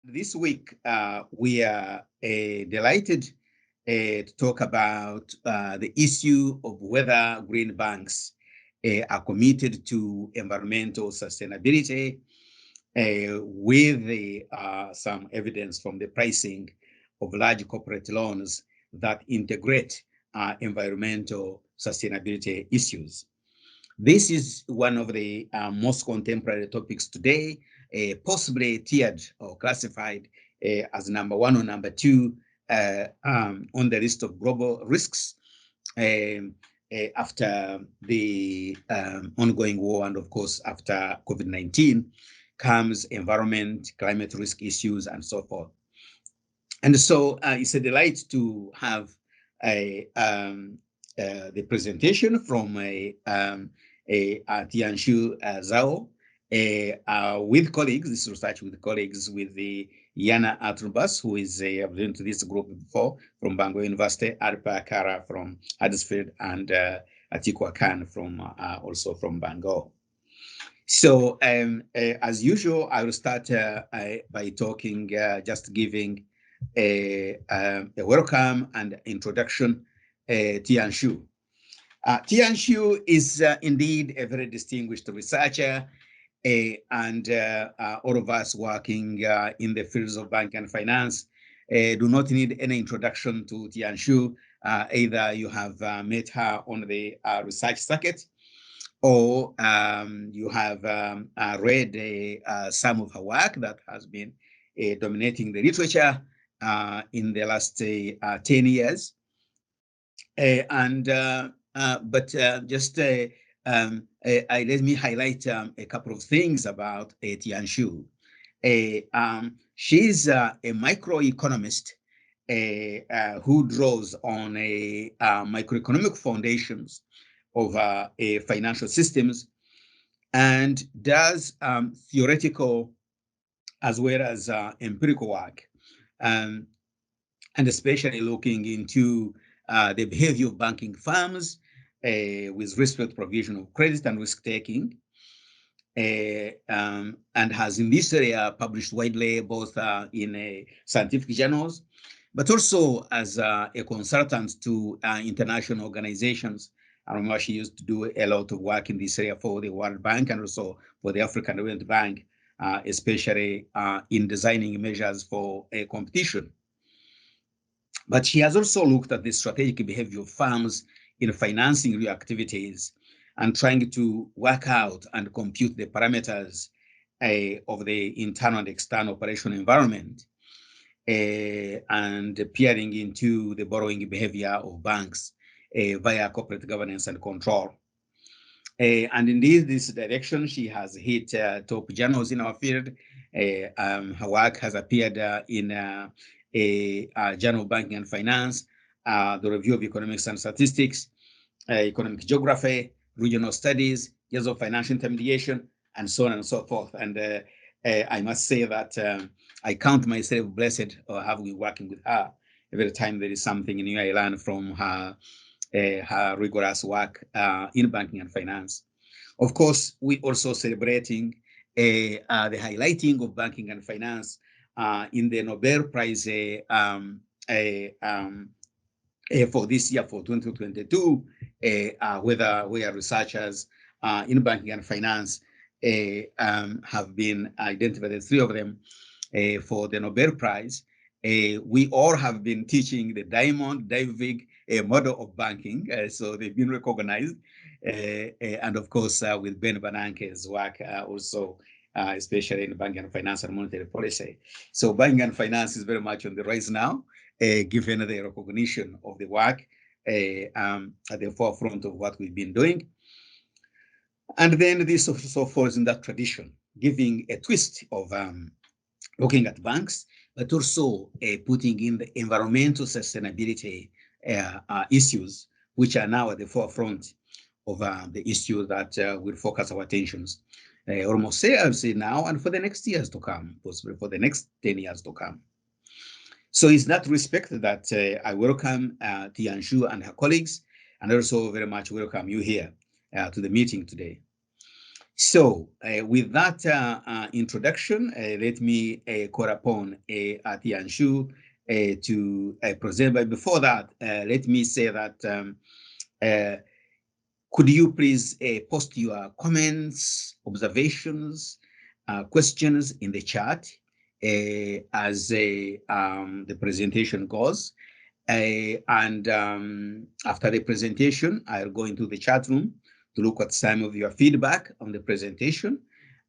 This week, we are delighted to talk about the issue of whether green banks are committed to environmental sustainability with some evidence from the pricing of large corporate loans that integrate environmental sustainability issues. This is one of the most contemporary topics today, possibly tiered or classified as number one or number two on the list of global risks after the ongoing war, and of course after COVID-19 comes environment, climate risk issues, and so forth. And so it's a delight to have the presentation from Tianshu Zhao with colleagues, this research with colleagues with the Yana Altunbas, who is I've been to this group before, from Bangor University, Alper Kara from Huddersfield, and Atiqur from also from Bangor. So as usual, I will start by talking, just giving a welcome and introduction Tianshu. Tianshu is indeed a very distinguished researcher, and all of us working in the fields of bank and finance do not need any introduction to Tianshu. Either you have met her on the research circuit, or you have read some of her work that has been dominating the literature in the last 10 years. Just let me highlight a couple of things about Tianshu. She's a microeconomist who draws on microeconomic foundations of financial systems and does theoretical as well as empirical work, and especially looking into the behavior of banking firms with respect to provision of credit and risk-taking, and has in this area published widely both in scientific journals, but also as a consultant to international organizations. I remember she used to do a lot of work in this area for the World Bank and also for the African Development Bank, especially in designing measures for a competition. But she has also looked at the strategic behavior of firms in financing real activities and trying to work out and compute the parameters of the internal and external operational environment, and peering into the borrowing behavior of banks via corporate governance and control. And indeed, this direction, she has hit top journals in our field. Her work has appeared in a Journal of Banking and Finance, the Review of Economics and Statistics, Economic Geography, Regional Studies, Years of Financial Intermediation, and so on and so forth. And I must say that I count myself blessed having been working with her. Every time there is something new I learn from her rigorous work in banking and finance. Of course, we also celebrating the highlighting of banking and finance in the Nobel Prize for this year, for 2022, where researchers in banking and finance have been identified, three of them, for the Nobel Prize. We all have been teaching the Diamond Diving model of banking, so they've been recognized. And of course, with Ben Bernanke's work also, especially in banking and finance and monetary policy. So banking and finance is very much on the rise now, given the recognition of the work at the forefront of what we've been doing. And then this also falls in that tradition, giving a twist of looking at banks, but also putting in the environmental sustainability issues, which are now at the forefront of the issue that will focus our attentions. Almost say, I'll say now and for the next years to come, possibly for the next 10 years to come. So it's that respect that I welcome Tianshu and her colleagues, and also very much welcome you here to the meeting today. So with that introduction, let me call upon Tianshu to present. But before that, let me say that could you please post your comments, observations, questions in the chat as the presentation goes. And after the presentation, I'll go into the chat room to look at some of your feedback on the presentation.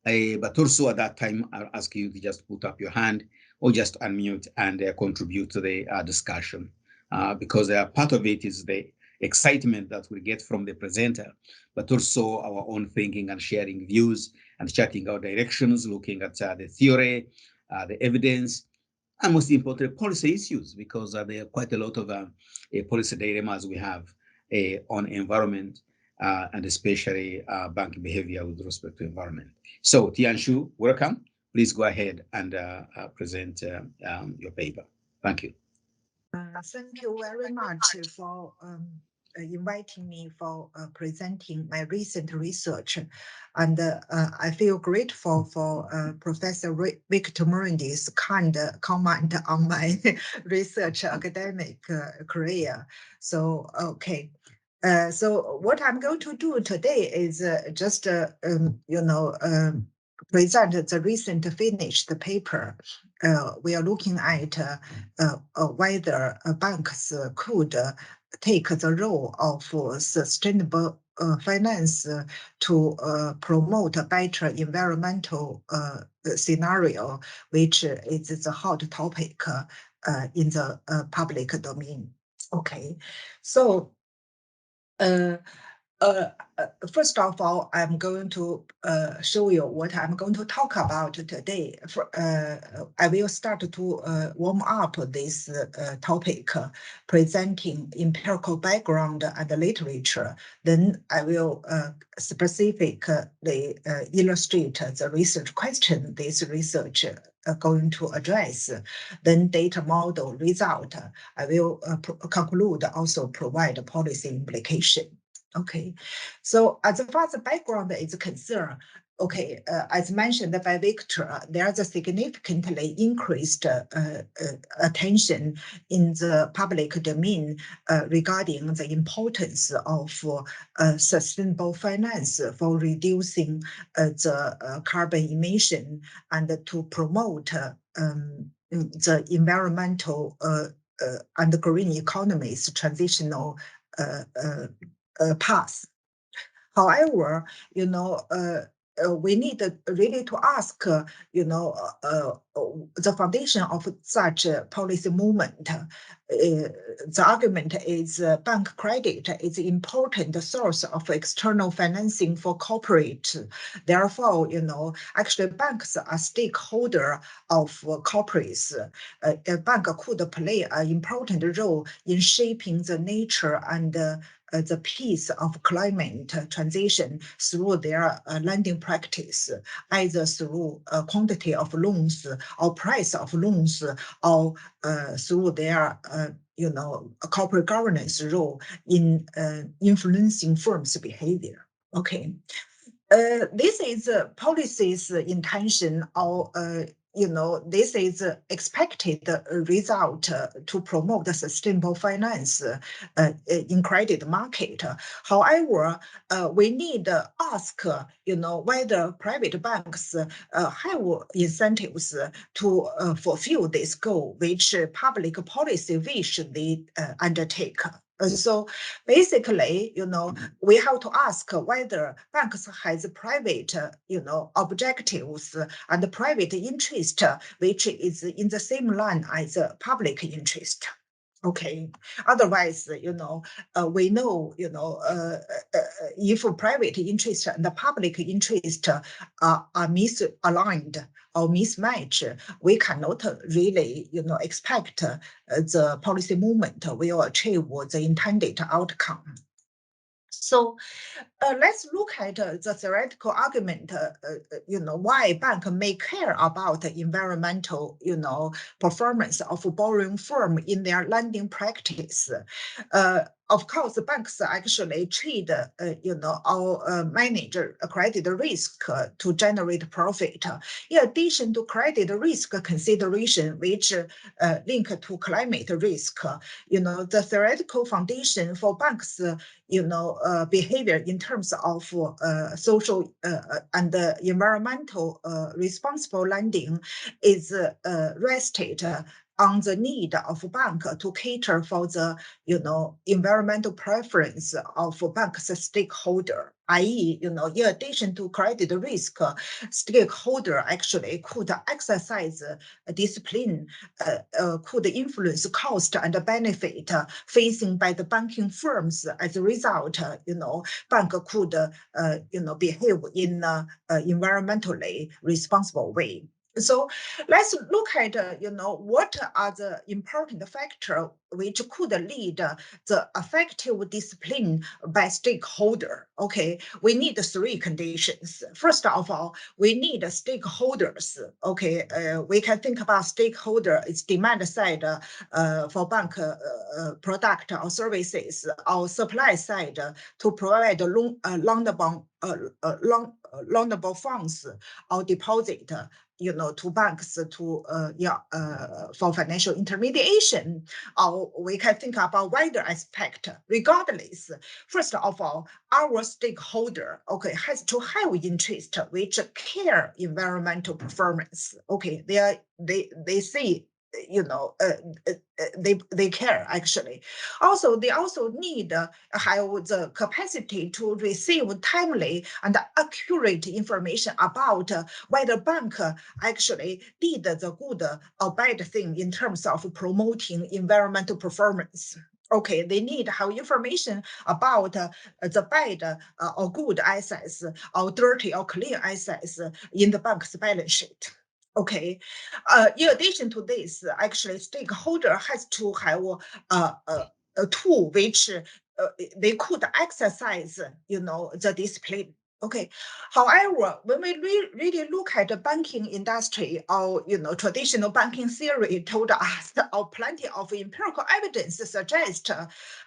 But also at that time, I'll ask you to just put up your hand or just unmute and contribute to the discussion. Because part of it is the excitement that we get from the presenter, but also our own thinking and sharing views and charting out directions, looking at the theory, the evidence, and most importantly, policy issues, because there are quite a lot of policy dilemmas we have on environment and especially bank behavior with respect to environment. So Tianshu, welcome. Please go ahead and present your paper. Thank you. Thank you very much for inviting me for presenting my recent research. And I feel grateful for Professor Victor Murandi's kind comment on my research academic career. So, okay. So what I'm going to do today is just, present the recent finished paper. We are looking at whether banks could take the role of sustainable finance to promote a better environmental scenario, which is the hot topic in the public domain. Okay, so first of all, I'm going to show you what I'm going to talk about today. I will start to warm up this topic, presenting empirical background and the literature. Then I will specifically illustrate the research question this research going to address. Then data model result. I will conclude also provide policy implication. Okay, so as far as the background is concerned, okay, as mentioned by Victor, there's a significantly increased attention in the public domain regarding the importance of sustainable finance for reducing the carbon emission and to promote the environmental and green economies transitional path. However, we need really to ask, the foundation of such a policy movement. The argument is bank credit is an important source of external financing for corporate. Therefore, actually banks are stakeholder of corporates. A bank could play an important role in shaping the nature and the pace of climate transition through their lending practice, either through quantity of loans or price of loans, or through their corporate governance role in influencing firms' behavior. Okay. This is policy's intention, or this is expected result to promote the sustainable finance in credit market. However, we need to ask, whether private banks have incentives to fulfill this goal, which public policy wish they undertake. So basically, we have to ask whether banks has private, objectives and private interest, which is in the same line as public interest. Okay. Otherwise, we know, if private interest and the public interest are misaligned or mismatched, we cannot really, expect the policy movement will achieve the intended outcome. So let's look at the theoretical argument, why bank may care about the environmental, performance of borrowing firm in their lending practice. Of course, banks actually trade, or manage credit risk to generate profit. In addition to credit risk consideration, which link to climate risk, the theoretical foundation for banks, behavior in terms of social and environmental responsible lending is rested on the need of bank to cater for the environmental preference of bank's stakeholder, i.e., in addition to credit risk, stakeholder actually could exercise discipline, could influence cost and benefit facing by the banking firms. As a result, bank could behave in environmentally responsible way. So let's look at, what are the important factors which could lead the effective discipline by stakeholder. Okay, we need three conditions. First of all, we need stakeholders. Okay, we can think about stakeholder, it's demand side for bank product or services, or supply side to provide loanable funds or deposit, to banks for financial intermediation. Or we can think about wider aspect. Regardless, first of all, our stakeholder, okay, has to have interest which care environmental performance. Okay, they see, they care actually. Also, they also need have the capacity to receive timely and accurate information about whether bank actually did the good or bad thing in terms of promoting environmental performance. Okay, they need have information about the bad or good assets, or dirty or clean assets in the bank's balance sheet. Okay, in addition to this, actually, stakeholder has to have a tool which they could exercise, the discipline. Okay, however, when we really look at the banking industry, or traditional banking theory told us, or plenty of empirical evidence suggest,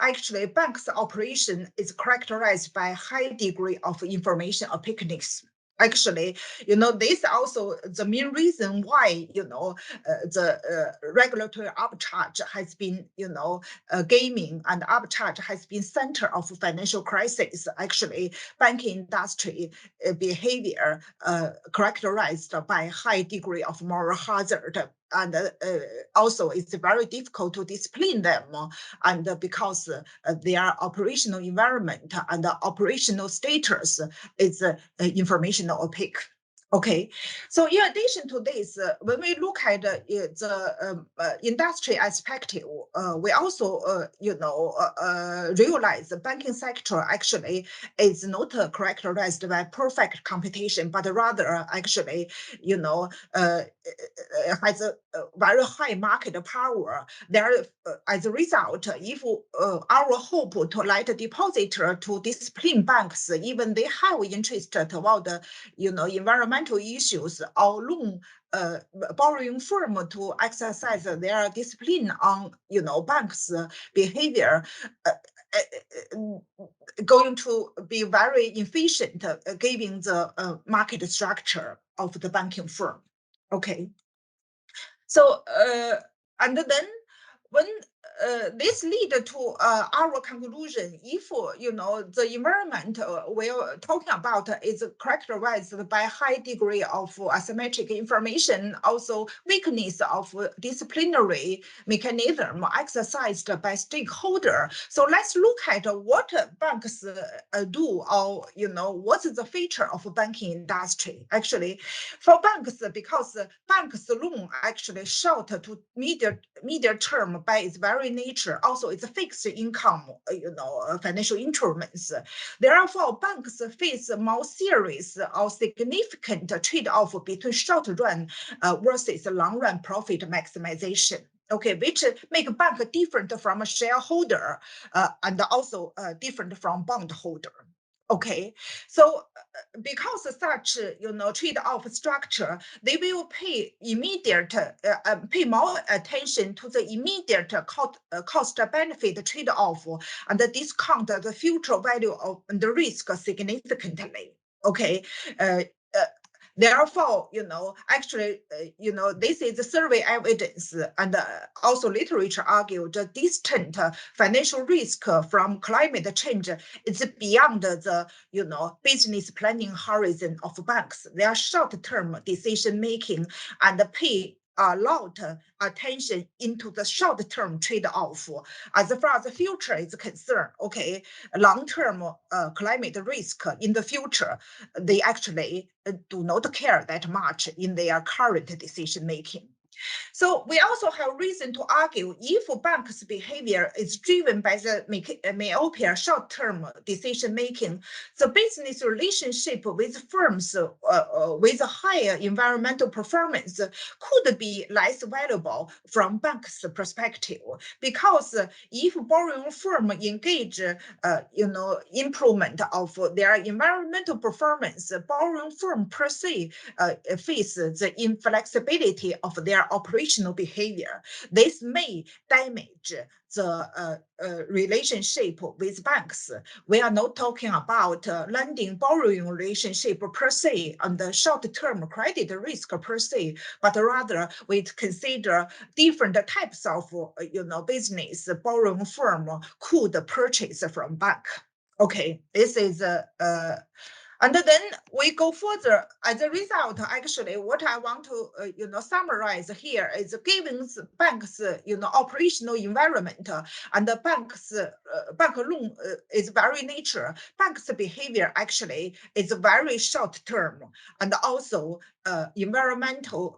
actually banks' operation is characterized by high degree of information opaqueness. Actually, this also the main reason why, the regulatory upcharge has been, gaming, and upcharge has been center of financial crisis. Actually, banking industry behavior characterized by high degree of moral hazard, and also it's very difficult to discipline them, and because their operational environment and operational status is informational opaque. Okay, so in addition to this, when we look at the industry aspect, we also, realize the banking sector actually is not characterized by perfect competition, but rather actually, has a very high market power. There, as a result, if our hope to let depositor to discipline banks, even they have interest toward the, environmental issues, or loan borrowing firm to exercise their discipline on, banks' behavior, going to be very efficient, given the market structure of the banking firm. Okay. So, and then when this lead to our conclusion, if the environment we're talking about is characterized by high degree of asymmetric information, also weakness of disciplinary mechanism exercised by stakeholder. So let's look at what banks do, or what's the feature of banking industry. Actually, for banks, because banks loan actually short to medium term by its very nature, also it's a fixed income, financial instruments. Therefore, banks face more serious or significant trade-off between short run versus long run profit maximization. Okay, which make bank different from a shareholder, and also different from bondholder. Okay, so because of such trade-off structure, they will pay pay more attention to the immediate cost benefit trade-off and discount the future value of the risk significantly. Okay, uh, uh, therefore, actually, this is the survey evidence and also literature argue the distant financial risk from climate change is beyond the, business planning horizon of banks. Their short-term decision making and pay a lot attention into the short-term trade-off. As far as the future is concerned, okay, long-term climate risk in the future, they actually do not care that much in their current decision making. So we also have reason to argue if banks' behavior is driven by the myopia short-term decision-making, the business relationship with firms with higher environmental performance could be less valuable from banks' perspective. Because if borrowing firm engage, improvement of their environmental performance, borrowing firm per se face the inflexibility of their operational behavior. This may damage the relationship with banks. We are not talking about lending borrowing relationship per se and the short-term credit risk per se, but rather we consider different types of business borrowing firm could purchase from bank. Okay, this is and then we go further. As a result, actually, what I want to summarize here is giving banks operational environment and the bank loan is very nature. Banks behavior actually is very short term and also environmental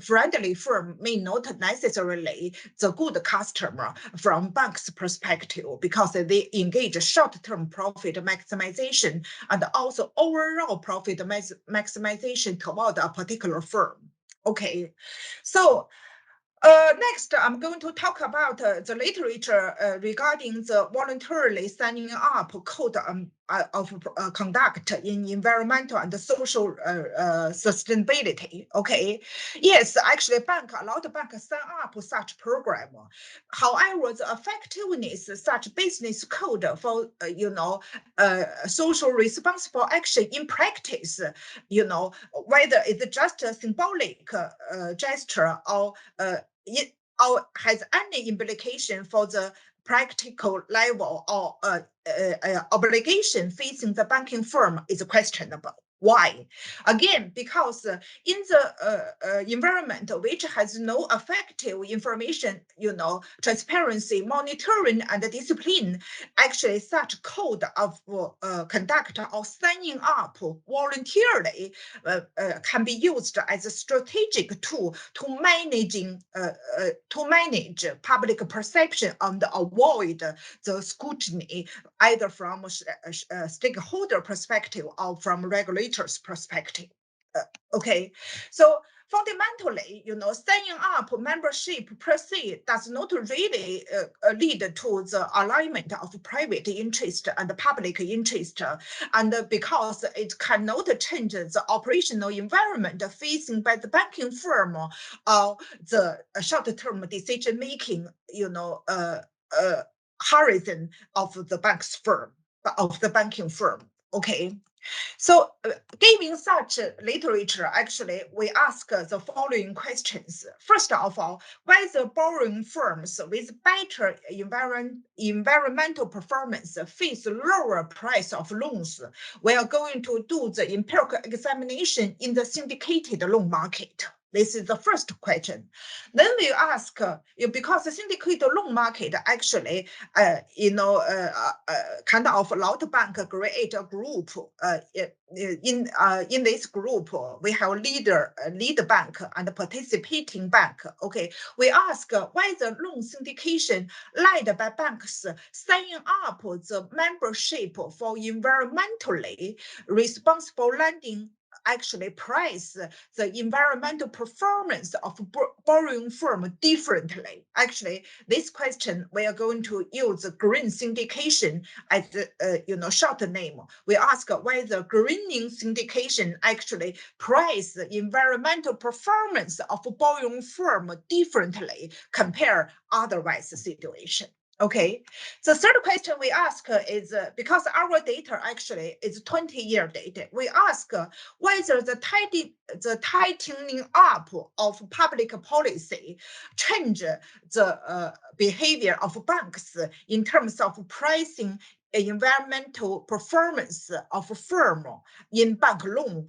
friendly firm may not necessarily the good customer from bank's perspective because they engage short-term profit maximization and also overall profit maximization toward a particular firm. Okay, so next, I'm going to talk about the literature regarding the voluntarily signing up code of conduct in environmental and social sustainability. Okay, yes, actually, a lot of banks sign up such program. However, the effectiveness such business code for social responsible action in practice, whether it's just a symbolic gesture or it or has any implication for the practical level or obligation facing the banking firm is questionable. Why? Again, because in the environment which has no effective information, transparency, monitoring, and discipline, actually such code of conduct or signing up voluntarily can be used as a strategic tool to manage public perception and avoid the scrutiny either from a stakeholder perspective or from regulators perspective. Okay, so fundamentally, signing up membership per se does not really lead to the alignment of private interest and public interest, and because it cannot change the operational environment facing by the banking firm or the short-term decision-making, horizon of the bank's firm, of the banking firm. Okay. So, given such literature, actually, we ask the following questions. First of all, whether borrowing firms with better environmental performance face lower price of loans, we are going to do the empirical examination in the syndicated loan market. This is the first question. Then we ask, because the syndicated loan market actually, kind of a lot of banks create a group. In this group, we have lead bank and participating bank. Okay, we ask whether loan syndication led by banks signing up the membership for environmentally responsible lending actually price the environmental performance of borrowing firm differently? Actually, this question we are going to use green syndication as the short name. We ask whether greening syndication actually price the environmental performance of borrowing firm differently compare otherwise situation. Okay, the third question we ask is because our data actually is 20-year data, we ask whether the tightening up of public policy change the behavior of banks in terms of pricing environmental performance of firm in bank loan,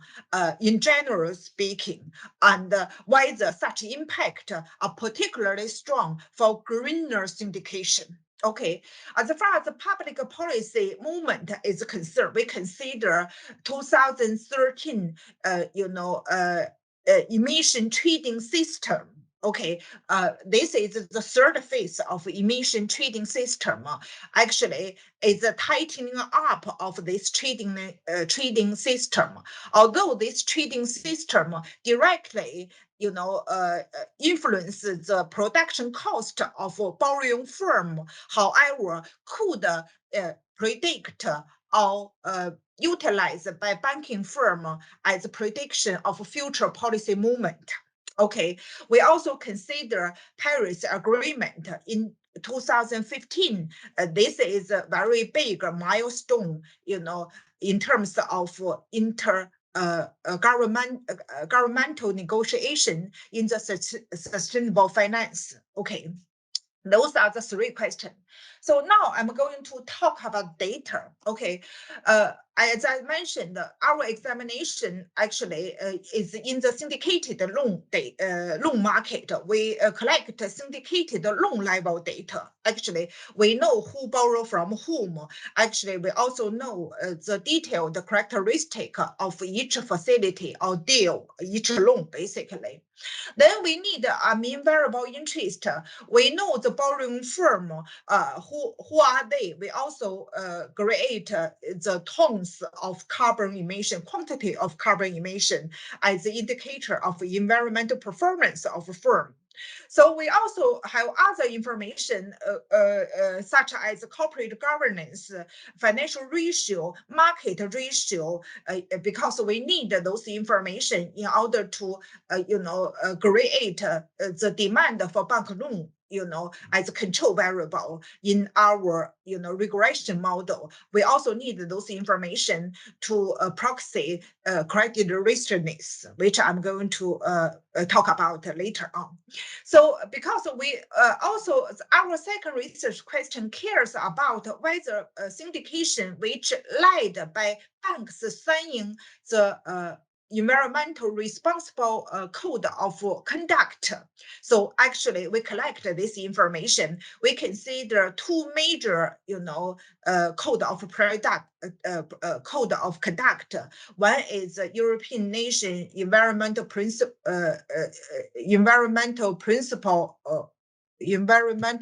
in general speaking, and whether such impact are particularly strong for greener syndication. Okay, as far as the public policy movement is concerned, we consider 2013, emission trading system. Okay, this is the third phase of emission trading system. Actually, it's a tightening up of this trading system. Although this trading system directly, influences the production cost of a borrowing firm, however, could predict or utilized by banking firm as a prediction of future policy movement. Okay, we also consider Paris Agreement in 2015. This is a very big milestone, in terms of governmental negotiation in the sustainable finance. Okay. Those are the three questions. So now I'm going to talk about data. Okay, as I mentioned, our examination actually is in the syndicated loan market. We collect syndicated loan level data. Actually, we know who borrow from whom. Actually, we also know the detailed characteristic of each facility or deal, each loan, basically. Then we need a mean variable interest. We know the borrowing firm, who are they? We also create the tons of carbon emission, quantity of carbon emission as the indicator of environmental performance of a firm. So we also have other information such as corporate governance, financial ratio, market ratio, because we need those information in order to, create the demand for bank loan, as a control variable in our, regression model. We also need those information to proxy credit riskiness, which I'm going to talk about later on. So because we also, our second research question cares about whether syndication which led by banks signing the environmental responsible code of conduct. So actually we collect this information. We consider two major, code of code of conduct. One is European nation environmental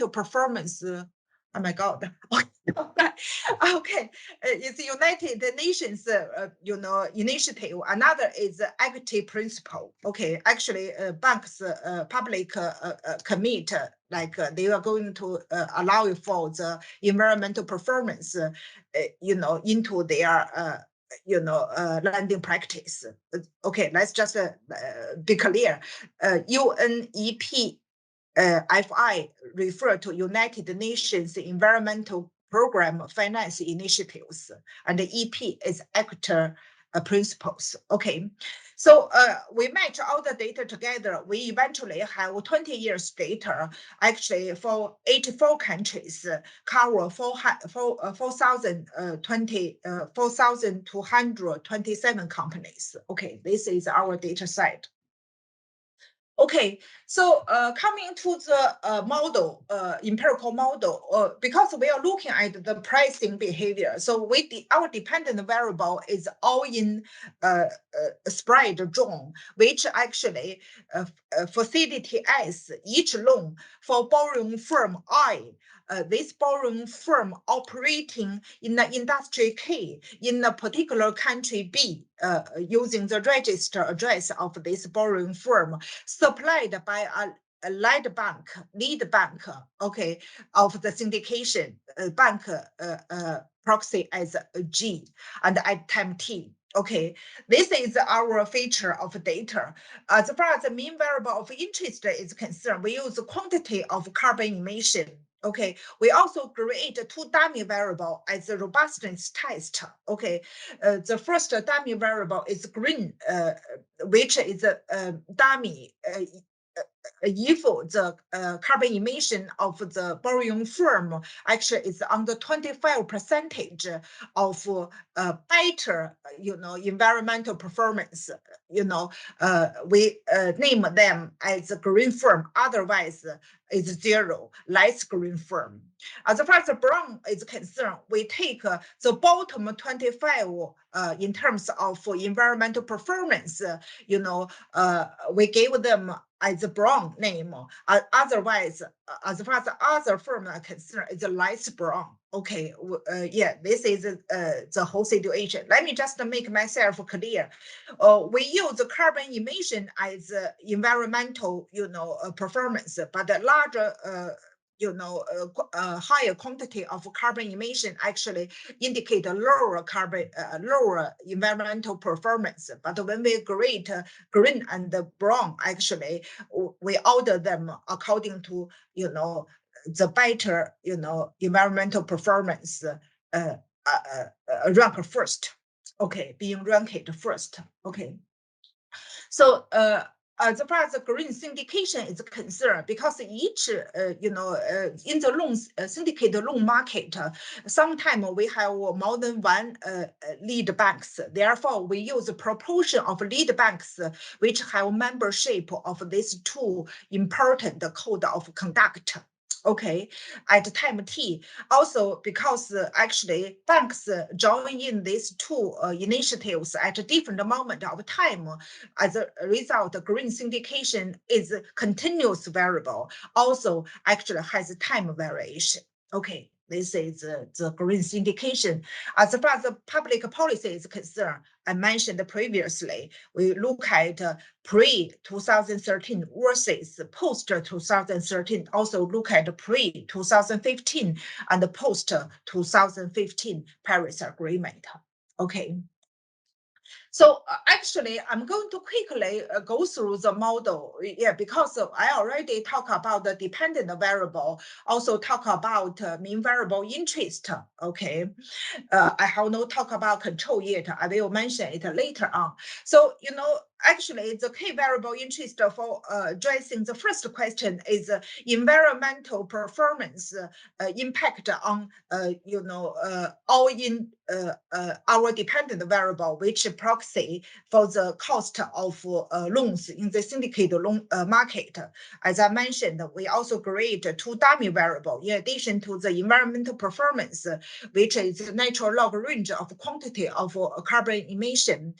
performance. Oh my God. Okay, it's United Nations, initiative. Another is equity principle. Okay, actually, banks, public commit, like they are going to allow for the environmental performance, into their lending practice. Okay, let's just be clear. UNEP FI refer to United Nations Environmental Program Finance Initiatives, and the EP is actor principles. Okay, so we match all the data together. We eventually have 20 years data, actually for 84 countries, cover 4,227 companies. Okay, this is our data set. Okay, so coming to the model, empirical model, because we are looking at the pricing behavior, so our dependent variable is all in spread drawn, which actually facility S, each loan for borrowing firm I, this borrowing firm operating in the industry K in a particular country B, using the register address of this borrowing firm supplied by a lead bank, okay, of the syndication bank proxy as a G, and at time T. Okay, this is our feature of data. As far as the mean variable of interest is concerned, we use quantity of carbon emission. Okay, we also create two dummy variable as a robustness test. Okay, the first dummy variable is green, which is a dummy. If the carbon emission of the borrowing firm actually is under 25% of better, environmental performance, we name them as a green firm. Otherwise, it's zero, less green firm. As far as the brown is concerned, we take the bottom 25 in terms of environmental performance. We gave them as a brown name. Otherwise, as far as the other firm are concerned, it's a light brown. Okay, yeah, this is the whole situation. Let me just make myself clear. We use the carbon emission as environmental, performance, but the larger higher quantity of carbon emission actually indicate a lower lower environmental performance. But when we grade green and brown, actually, we order them according to, the better, environmental performance rank first. Okay, being ranked first. Okay. So as far as the green syndication is concerned, because each, in the loans, syndicated loan market, sometimes we have more than one lead banks. Therefore, we use a proportion of lead banks which have membership of these two important code of conduct. Okay, at time T. Also, because actually banks join in these two initiatives at a different moment of time. As a result, the green syndication is a continuous variable, also actually has a time variation. Okay, this is the green syndication. As far as the public policy is concerned, I mentioned previously, we look at pre-2013 versus post-2013, also look at pre-2015 and post-2015 Paris Agreement. Okay. So actually, I'm going to quickly go through the model, because I already talked about the dependent variable, also talk about mean variable interest, okay? I have not talked about control yet. I will mention it later on. So, actually, the key variable interest for addressing the first question is environmental performance impact on, all in our dependent variable, which proxy for the cost of loans in the syndicated loan market. As I mentioned, we also create two dummy variable in addition to the environmental performance, which is the natural log range of quantity of carbon emission,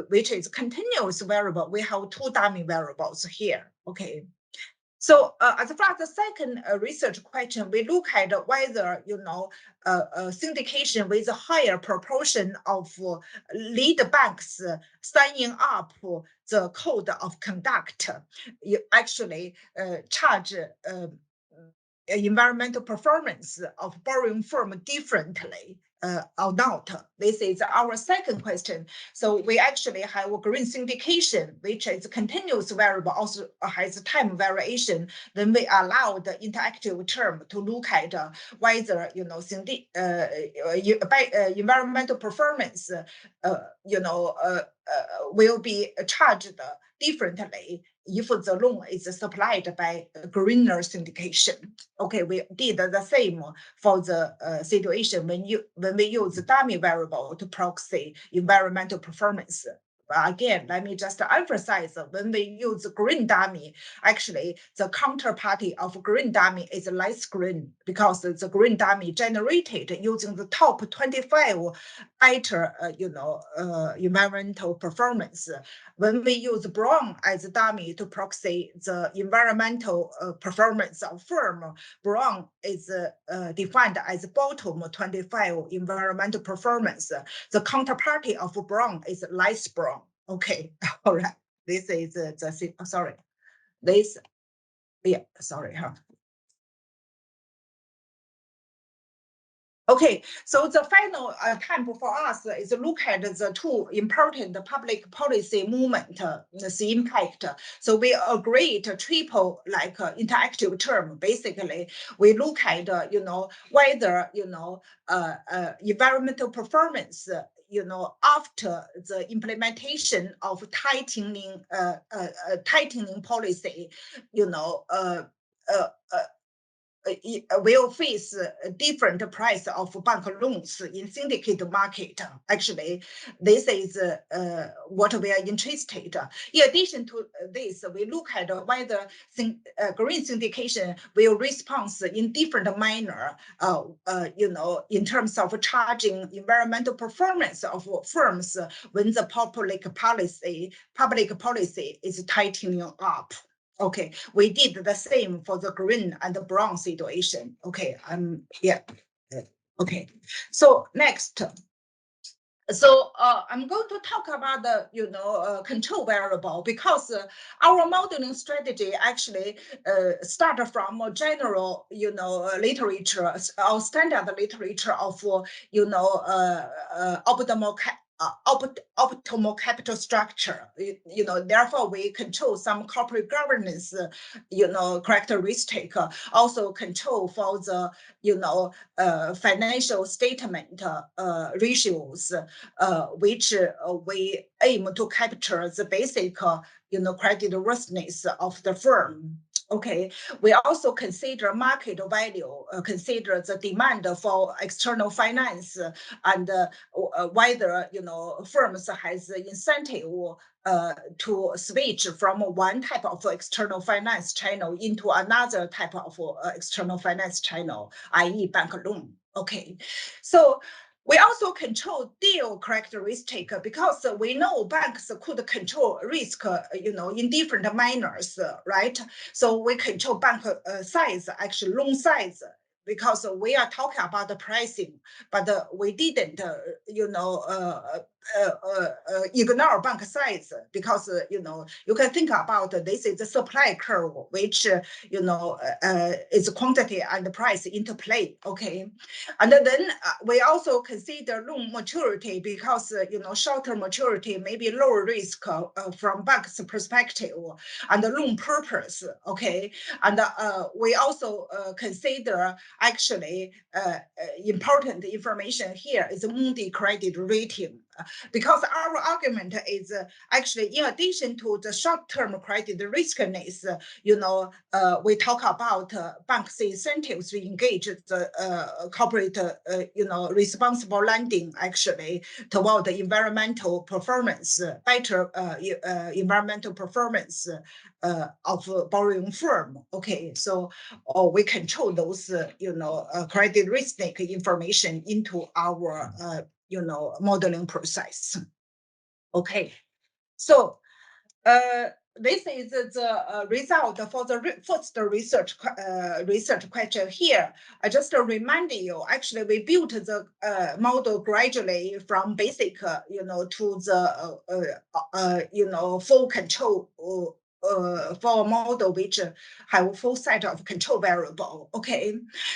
which is continuous variable. We have two dummy variables here. Okay. So as far as the second research question, we look at whether, syndication with a higher proportion of lead banks signing up the code of conduct, you actually charge environmental performance of borrowing firm differently or not? This is our second question. So we actually have a green syndication, which is a continuous variable, also has time variation. Then we allow the interactive term to look at whether, environmental performance, will be charged differently if the loan is supplied by greener syndication. Okay, we did the same for the situation when we use the dummy variable to proxy environmental performance. again, let me just emphasize, when we use green dummy, actually the counterparty of green dummy is light green, because the green dummy generated using the top 25 better, environmental performance. When we use brown as a dummy to proxy the environmental performance of firm, brown is defined as bottom 25 environmental performance. The counterparty of brown is light brown. Okay, all right. This is sorry. This, yeah, sorry, huh? Okay, so the final attempt for us is look at the two important public policy movement, the impact. So we agreed triple interactive term. Basically, we look at whether environmental performance after the implementation of tightening policy, will face a different price of bank loans in syndicate market. Actually, this is what we are interested. In addition to this, we look at whether green syndication will respond in different manner, in terms of charging environmental performance of firms when the public policy is tightening up. Okay, we did the same for the green and the brown situation. Okay, yeah. Okay, so next. So I'm going to talk about the control variable, because our modeling strategy actually started from a general literature or standard literature of optimal capital structure. Therefore we control some corporate governance characteristic, also control for the financial statement ratios, which we aim to capture the basic credit worthiness of the firm. Okay, we also consider market value, consider the demand for external finance, and whether firms has incentive to switch from one type of external finance channel into another type of external finance channel, i.e. bank loan. Okay, so we also control deal characteristic, because we know banks could control risk, in different manners, right? So we control bank size, actually loan size, because we are talking about the pricing, but we didn't, ignore bank size, because you can think about this is the supply curve, which is quantity and price interplay. Okay, and then we also consider loan maturity, because shorter maturity may be lower risk from bank's perspective, and the loan purpose. Okay, and we also consider actually important information here is Moody credit rating, because our argument is actually, in addition to the short-term credit riskiness, we talk about banks' incentives to engage the corporate, responsible lending, actually, toward the environmental performance, better environmental performance of borrowing firm. Okay, so we control those, credit risk information into our, modeling process. Okay, so this is the result for the first research question here. I just remind you, actually, we built the model gradually from basic, to the, full control for a model which have a full set of control variable. Okay,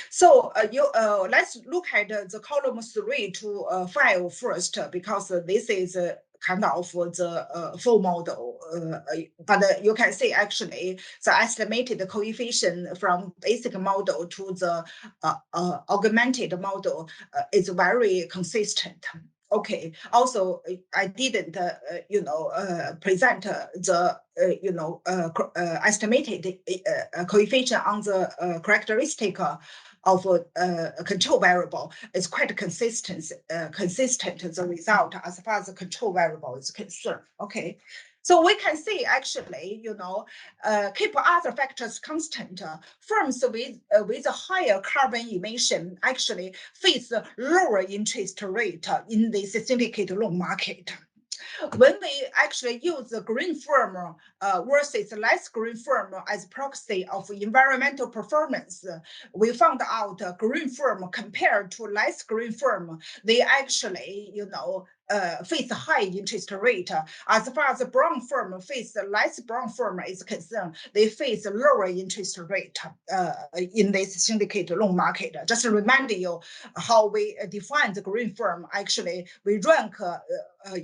so let's look at the column 3 to 5 first, because this is kind of the full model, but you can see actually the estimated coefficient from basic model to the augmented model is very consistent. Okay, also I didn't present the estimated coefficient on the characteristic of a control variable is quite consistent, the result as far as the control variable is concerned. Okay. So we can see actually, keep other factors constant. Firms with a higher carbon emission actually face lower interest rate in the syndicated loan market. When we actually use the green firm versus less green firm as proxy of environmental performance, we found out green firm compared to less green firm, they actually, face high interest rate. As far as the brown firm face less brown firm is concerned, they face lower interest rate in this syndicated loan market. Just to remind you how we define the green firm. Actually, we rank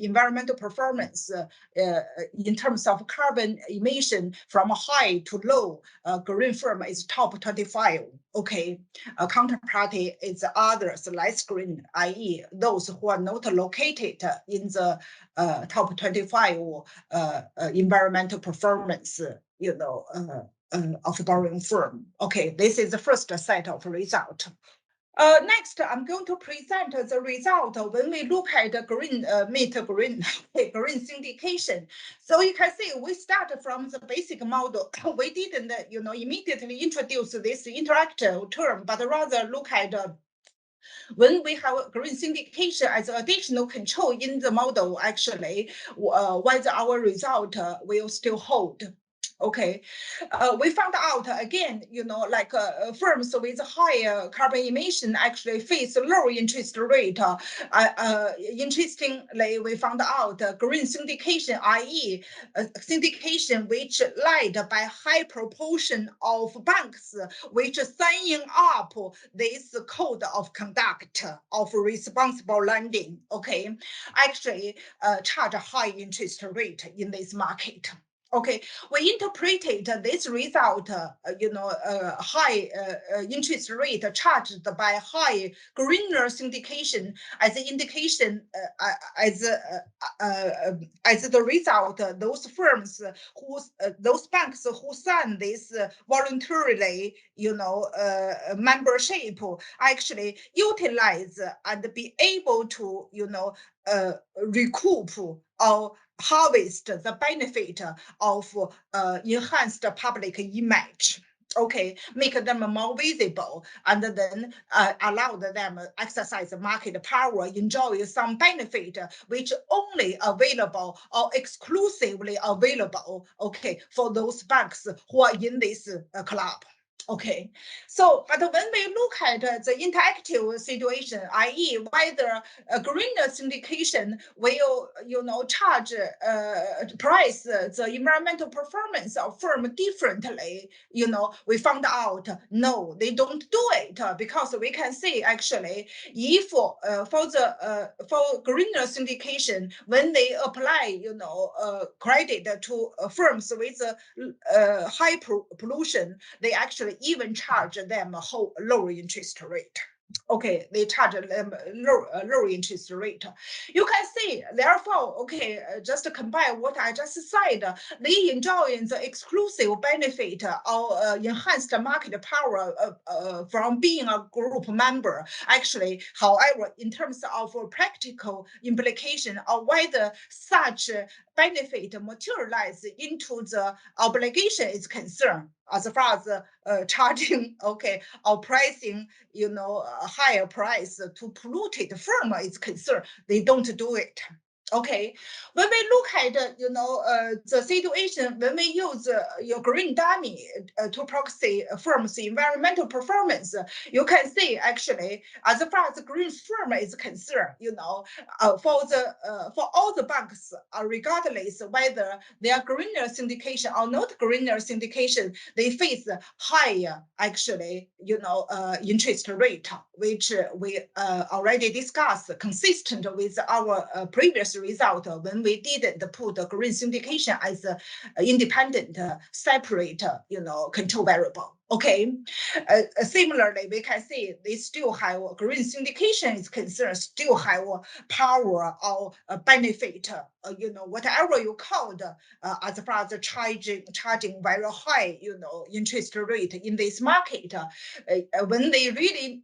environmental performance in terms of carbon emission from high to low. Green firm is top 25. Okay, counterparty is others less green, i.e., those who are not located in the top 25 environmental performance, of borrowing firm. Okay, this is the first set of result. Next, I'm going to present the result when we look at the green green syndication. So you can see we start from the basic model. We didn't, immediately introduce this interactive term, but rather look at when we have green syndication as additional control in the model, actually, whether our result will still hold. Okay, we found out again, firms with higher carbon emission actually face lower interest rate. Interestingly, we found out green syndication, i.e., syndication which led by high proportion of banks which signing up this code of conduct of responsible lending. Okay, actually charge a high interest rate in this market. Okay, we interpreted this result, high interest rate charged by high greener syndication as an indication, as the result, those firms those banks who sign this voluntarily, membership actually utilize and be able to, recoup or harvest the benefit of enhanced public image. Okay, make them more visible, and then allow them exercise market power, enjoy some benefit which only available or exclusively available, okay, for those banks who are in this club. Okay, so but when we look at the interactive situation, i.e., whether a greener syndication will, charge price the environmental performance of firm differently, we found out no, they don't do it because we can see actually if for greener syndication when they apply, credit to firms with high pollution, they actually even charge them a lower interest rate. Okay, they charge them lower interest rate. You can see, therefore, okay, just to combine what I just said, they enjoy the exclusive benefit of enhanced market power from being a group member. Actually, however, in terms of practical implication of whether such benefit materialize into the obligation is concerned, as far as charging, okay, or pricing, a higher price to polluted firm is concerned, they don't do it. Okay, when we look at the situation when we use your green dummy to proxy firms' environmental performance, you can see actually as far as the green firm is concerned, for all the banks, regardless whether they are greener syndication or not greener syndication, they face higher actually interest rate, which we already discussed, consistent with our previous result when we didn't put green syndication as an independent, separate, control variable. Okay, similarly, we can see they still have green syndication is concerned, still have power or benefit, whatever you called, as far as charging very high, interest rate in this market. When they really,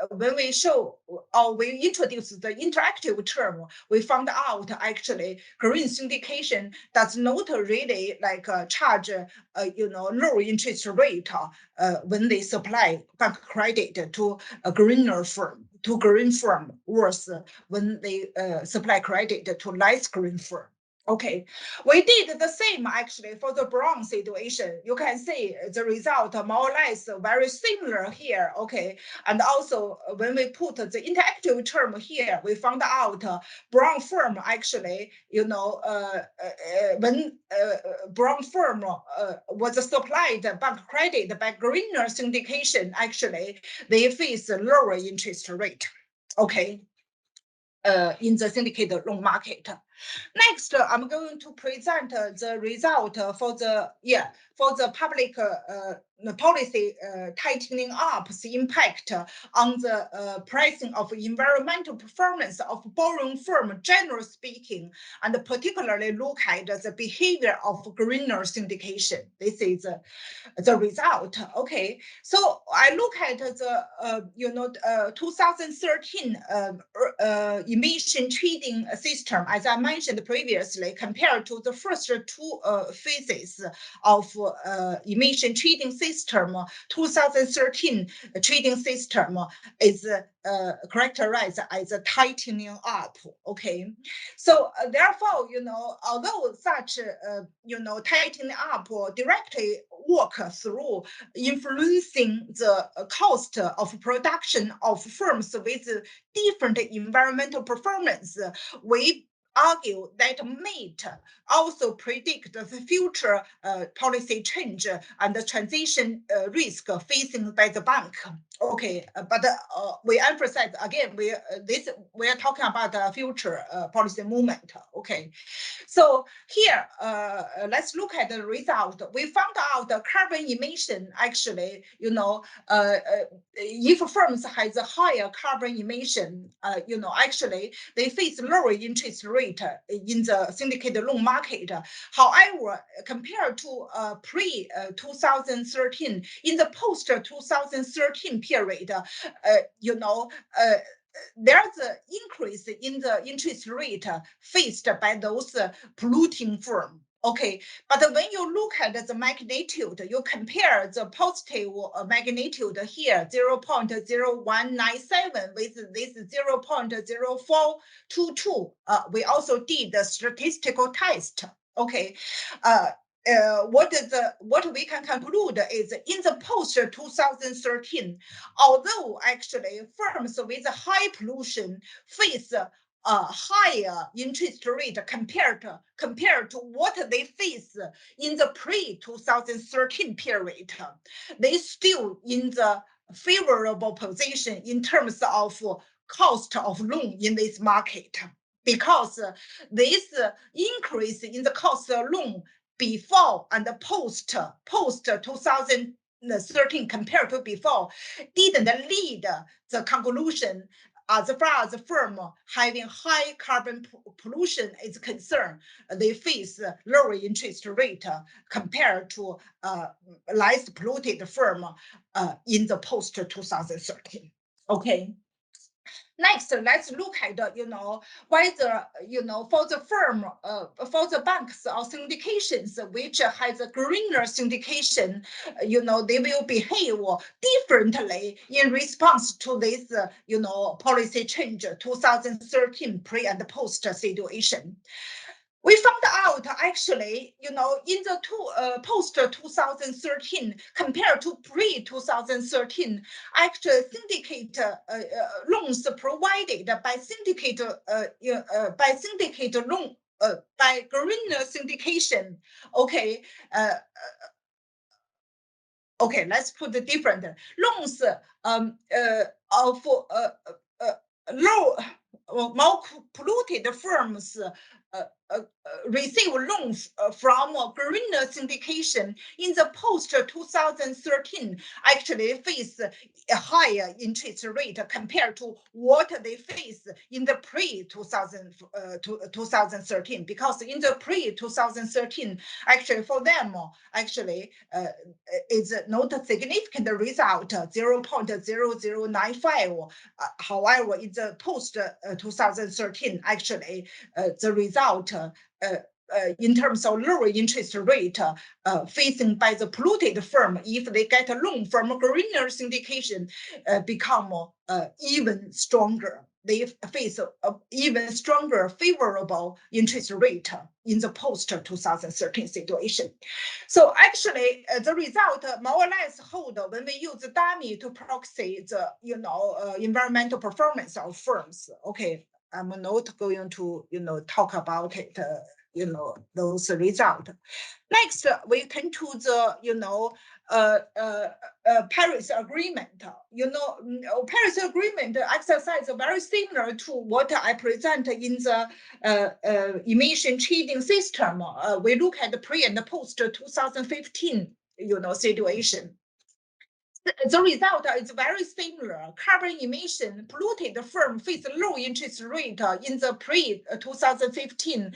when we show or we introduce the interactive term, we found out actually green syndication does not really like charge, low interest rate when they supply bank credit to a greener firm, to green firm, worse when they supply credit to less green firm. Okay, we did the same actually for the brown situation. You can see the result more or less very similar here. Okay, and also when we put the interactive term here, we found out brown firm actually, when brown firm was supplied bank credit by greener syndication, actually they face lower interest rate. Okay, in the syndicated loan market. Next, I'm going to present the result for the public policy tightening up's impact on the pricing of environmental performance of borrowing firm, generally speaking, and particularly look at the behavior of greener syndication. This is the result. Okay, so I look at the 2013 emission trading system, as I mentioned previously, compared to the first two phases of emission trading system. 2013 trading system is characterized as a tightening up. Okay, so therefore, although such tightening up directly work through influencing the cost of production of firms with different environmental performance, we argue that might also predict the future policy change and the transition risk facing by the bank. Okay, but we emphasize again, we are talking about the future policy movement. Okay, so here let's look at the result. We found out the carbon emission actually, if firms has a higher carbon emission, actually they face lower interest rate in the syndicated loan market. However, compared to pre 2013, in the post 2013 period, there's an increase in the interest rate faced by those polluting firms. Okay, but when you look at the magnitude, you compare the positive magnitude here, 0.0197 with this 0.0422. We also did the statistical test. Okay, what we can conclude is in the post 2013, although actually firms with high pollution face a higher interest rate compared to what they face in the pre-2013 period, they still in the favorable position in terms of cost of loan in this market, because this increase in the cost of loan before and post 2013 compared to before didn't lead the conclusion as far as the firm having high carbon pollution is concerned, they face lower interest rate compared to less polluted firm in the post 2013. Okay. Next, let's look at whether for the firm, for the banks or syndications which has a greener syndication, they will behave differently in response to this policy change 2013 pre and post situation. We found out actually, in the post 2013 compared to pre 2013, actually syndicate loans provided by syndicate loan by green syndication. Okay, okay, let's put the different loans of low more polluted firms receive loans from green syndication in the post 2013 actually face a higher interest rate compared to what they face in the pre 2013, because in the pre 2013 actually for them actually is not a significant result 0.0095. However, in the post 2013 actually the result in terms of lower interest rate facing by the polluted firm if they get a loan from a greener syndication become even stronger. They face a even stronger favorable interest rate in the post 2013 situation. So actually, the result more or less hold when we use dummy to proxy the environmental performance of firms. Okay, I'm not going to talk about it. Those results. Next, we turn to the Paris Agreement. Paris Agreement exercise very similar to what I present in the emission trading system. We look at the pre and post 2015 situation. The result is very similar. Carbon emission polluted firm face low interest rate in the pre-2015.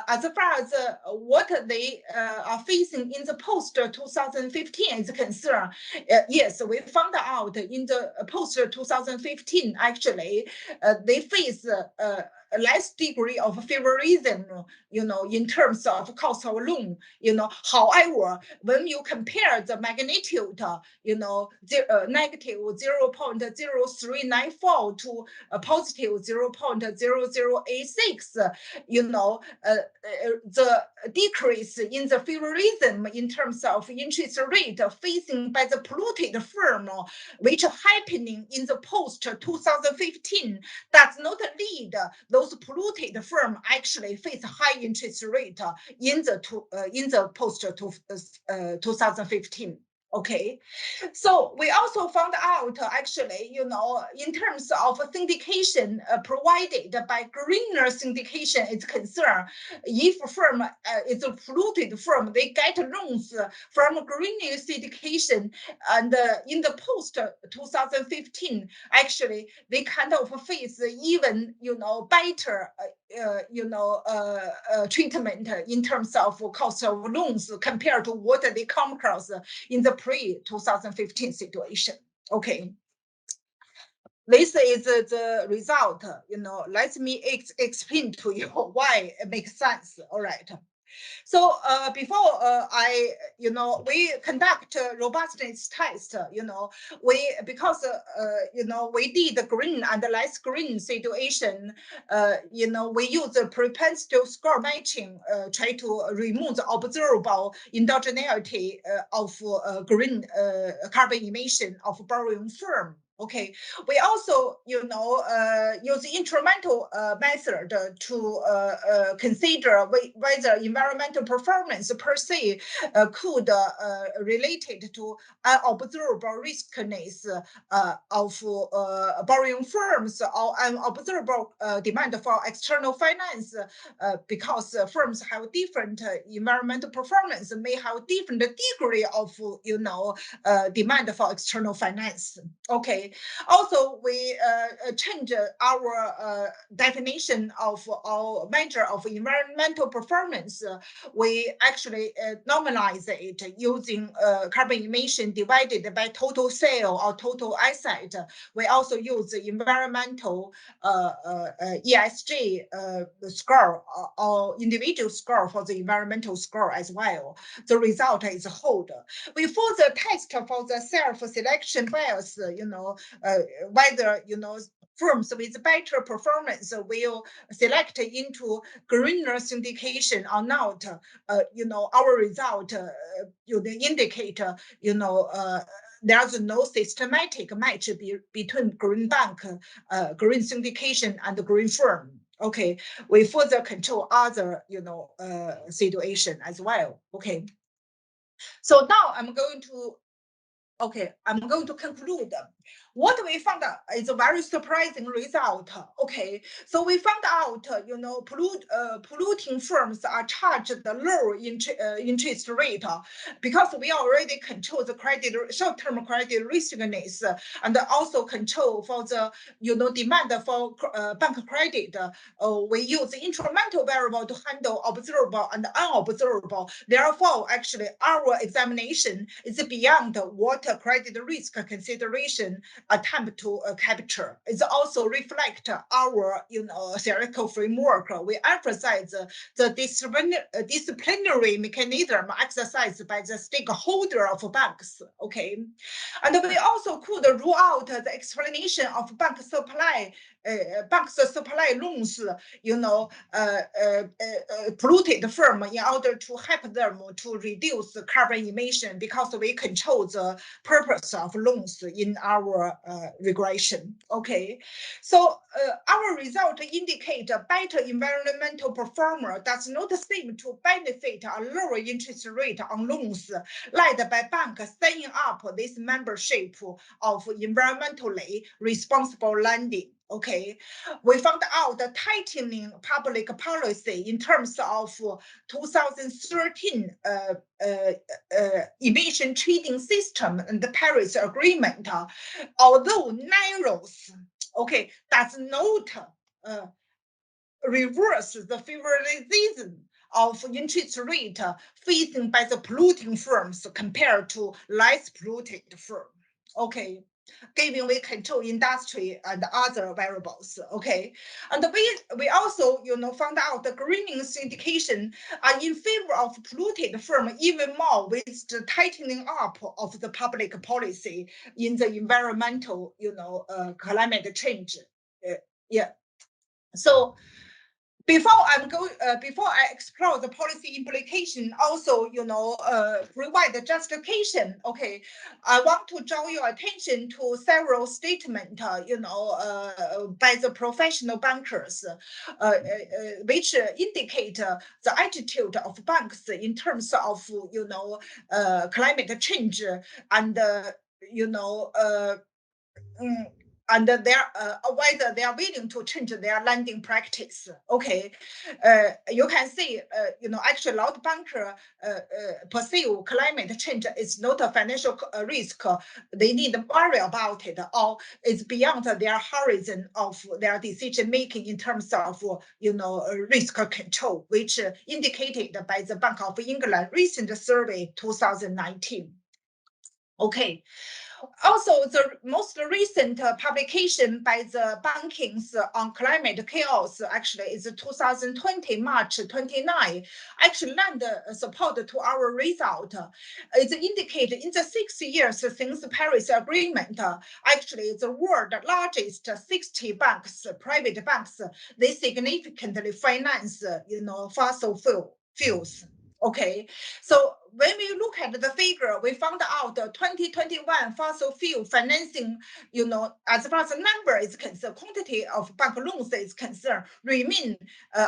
As far as what they are facing in the post-2015 is concerned, yes, we found out in the post-2015 actually they face less degree of favorism, in terms of cost of loan, However, when you compare the magnitude, negative 0.0394 to a positive 0.0086, the decrease in the favorism in terms of interest rate facing by the polluted firm, which happening in the post 2015, does not lead those polluted firm actually face high interest rate in the post 2015. Okay, so we also found out actually, in terms of syndication provided by greener syndication is concerned, if a firm is a polluted firm, they get loans from greener syndication, and in the post 2015, actually they kind of face even better treatment in terms of cost of loans compared to what they come across in the pre-2015 situation. Okay. This is the result, let me explain to you why it makes sense. All right. So before we conduct robustness test, we did the green and less green situation, we use the propensity score matching, try to remove the observable endogeneity of green carbon emission of borrowing firm. Okay, we also, use instrumental method to consider whether environmental performance per se could related to unobservable riskiness of borrowing firms or unobservable demand for external finance, because firms have different environmental performance, may have different degree of demand for external finance. Okay, also we change our definition of our measure of environmental performance. We actually normalize it using carbon emission divided by total sale or total asset. We also use the environmental ESG score or individual score for the environmental score as well. The result is hold. We further test for the self-selection bias, whether firms with better performance will select into greener syndication or not. Our result indicate there's no systematic match between green bank, green syndication, and green firm. Okay, we further control other situation as well. Okay, so now I'm going to Okay, I'm going to conclude. What we found out is a very surprising result. Okay, so we found out, polluting firms are charged the low interest rate because we already control the short-term credit riskiness, and also control for the, demand for bank credit. We use instrumental variable to handle observable and unobservable. Therefore, actually, our examination is beyond what credit risk consideration attempt to capture. It also reflect our, theoretical framework. We emphasize the disciplinary mechanism exercised by the stakeholder of banks. Okay, and we also could rule out the explanation of banks supply loans, polluted firm in order to help them to reduce carbon emission, because we control the purpose of loans in our regression. Okay, so our result indicate a better environmental performer does not seem to benefit a lower interest rate on loans led by banks setting up this membership of environmentally responsible lending. Okay, we found out the tightening public policy in terms of 2013 emission trading system and the Paris Agreement, although narrows, okay, does not reverse the favorization of interest rate facing by the polluting firms compared to less polluted firm. Okay, given we control industry and other variables. Okay, and we also found out the greening syndication are in favor of polluted firm even more with the tightening up of the public policy in the environmental climate change. Yeah, so before I explore the policy implication, also provide the justification. Okay, I want to draw your attention to several statements, by the professional bankers, which indicate the attitude of banks in terms of climate change and and whether they are willing to change their lending practice. Okay, you can see, actually, a lot of bankers perceive climate change is not a financial risk. They need to worry about it, or it's beyond their horizon of their decision making in terms of risk control, which indicated by the Bank of England recent survey 2019. Okay. Also, the most recent publication by the bankings on climate chaos actually is 2020, March 29, actually lend support to our result. It indicated in the 6 years since the Paris Agreement, actually the world's largest 60 banks, private banks, they significantly finance, fossil fuels. Okay, so when we look at the figure, we found out 2021 fossil fuel financing, as far as the number is concerned, quantity of bank loans is concerned, remain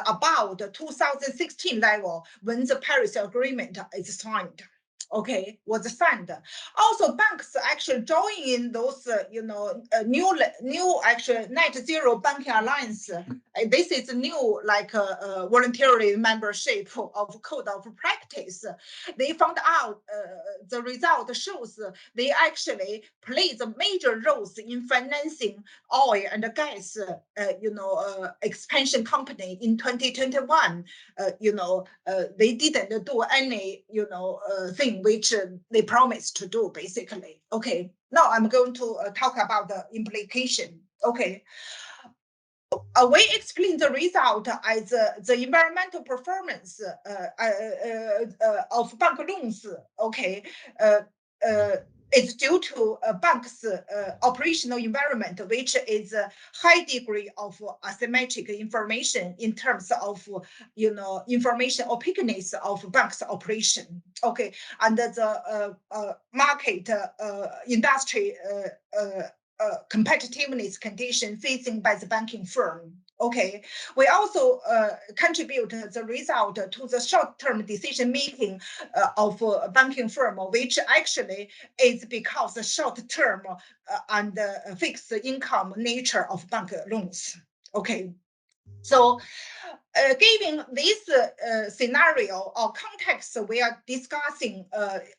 about 2016 level when the Paris Agreement is signed. Okay, was signed. Also, banks actually join in those, new actually net zero banking alliance. This is new, like voluntary membership of code of practice. They found out the result shows they actually play the major roles in financing oil and gas, expansion company in 2021. They didn't do any, thing which they promised to do, basically. Okay, now I'm going to talk about the implication. Okay. We explain the result as the environmental performance of bank loans. Okay, it's due to a bank's operational environment, which is a high degree of asymmetric information in terms of information opaqueness of bank's operation. Okay, and the market industry competitiveness condition facing by the banking firm. Okay, we also contribute the result to the short-term decision making of a banking firm, which actually is because the short-term and fixed income nature of bank loans. Okay, so given this scenario or context we are discussing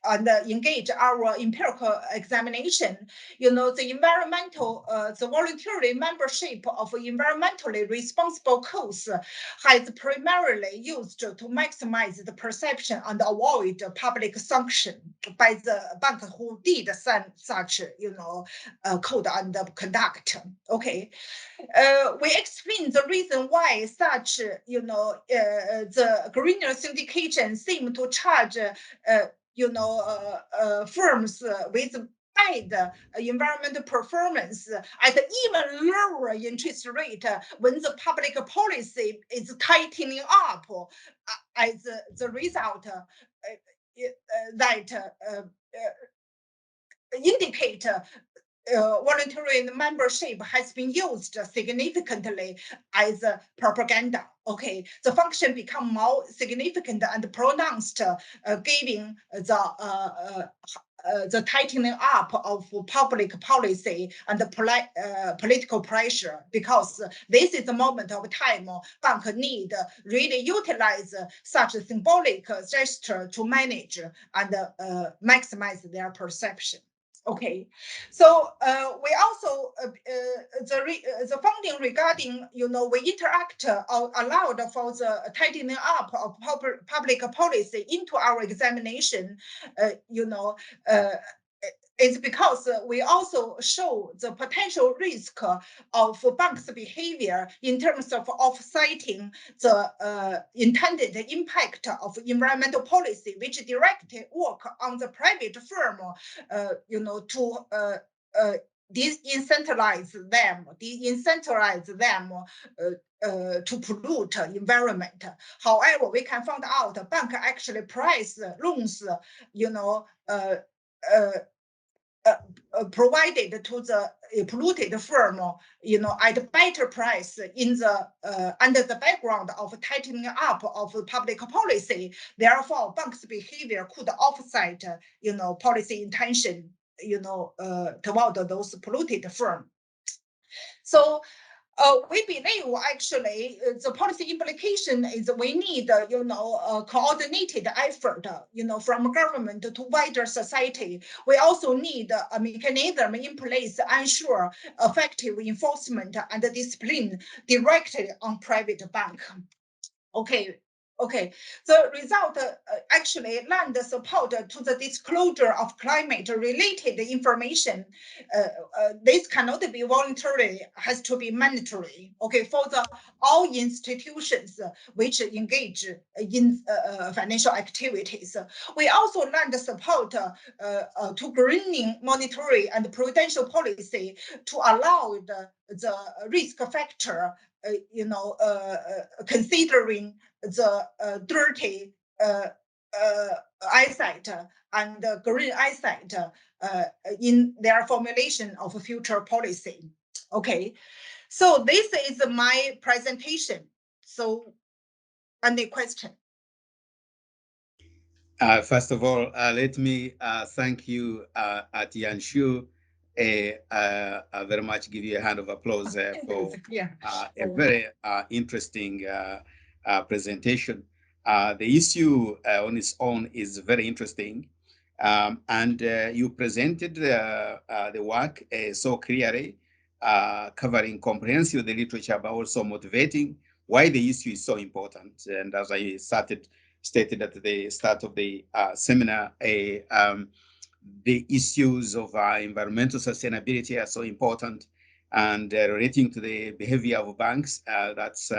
and engage our empirical examination, the environmental, the voluntary membership of environmentally responsible codes has primarily used to maximize the perception and avoid public sanction by the bank who did such, code and conduct. Okay. We explain the reason why such, the greener syndication seem to charge, firms with bad environmental performance at even lower interest rate when the public policy is tightening up as the result that indicate voluntary membership has been used significantly as propaganda. Okay, the function become more significant and pronounced, given the tightening up of public policy and political pressure, because this is the moment of time bank need really utilize such a symbolic gesture to manage and maximize their perception. Okay, so we also the funding regarding, we interact or allowed for the tightening up of public policy into our examination, is because we also show the potential risk of banks' behavior in terms of offsetting the intended impact of environmental policy, which directly work on the private firm, to de-incentivize them to pollute environment. However, we can find out bank actually price loans, provided to the polluted firm, at better price in the under the background of tightening up of public policy. Therefore, banks' behavior could offset, policy intention, toward those polluted firm. So we believe actually the policy implication is we need, a coordinated effort, from government to wider society. We also need a mechanism in place to ensure effective enforcement and discipline directly on private bank. Okay. The result actually lend support to the disclosure of climate-related information. This cannot be voluntary, has to be mandatory. Okay, for all institutions which engage in financial activities. We also lend support to greening monetary and prudential policy to allow the risk factor, considering the dirty eyesight and green eyesight in their formulation of future policy. Okay, so this is my presentation. So, any question? First of all, let me thank you, Tianshu. Very much give you a hand of applause for a very interesting presentation. The issue on its own is very interesting, and you presented the work so clearly, covering comprehensively the literature, but also motivating why the issue is so important. And as I stated at the start of the seminar, the issues of environmental sustainability are so important, and relating to the behavior of banks, that's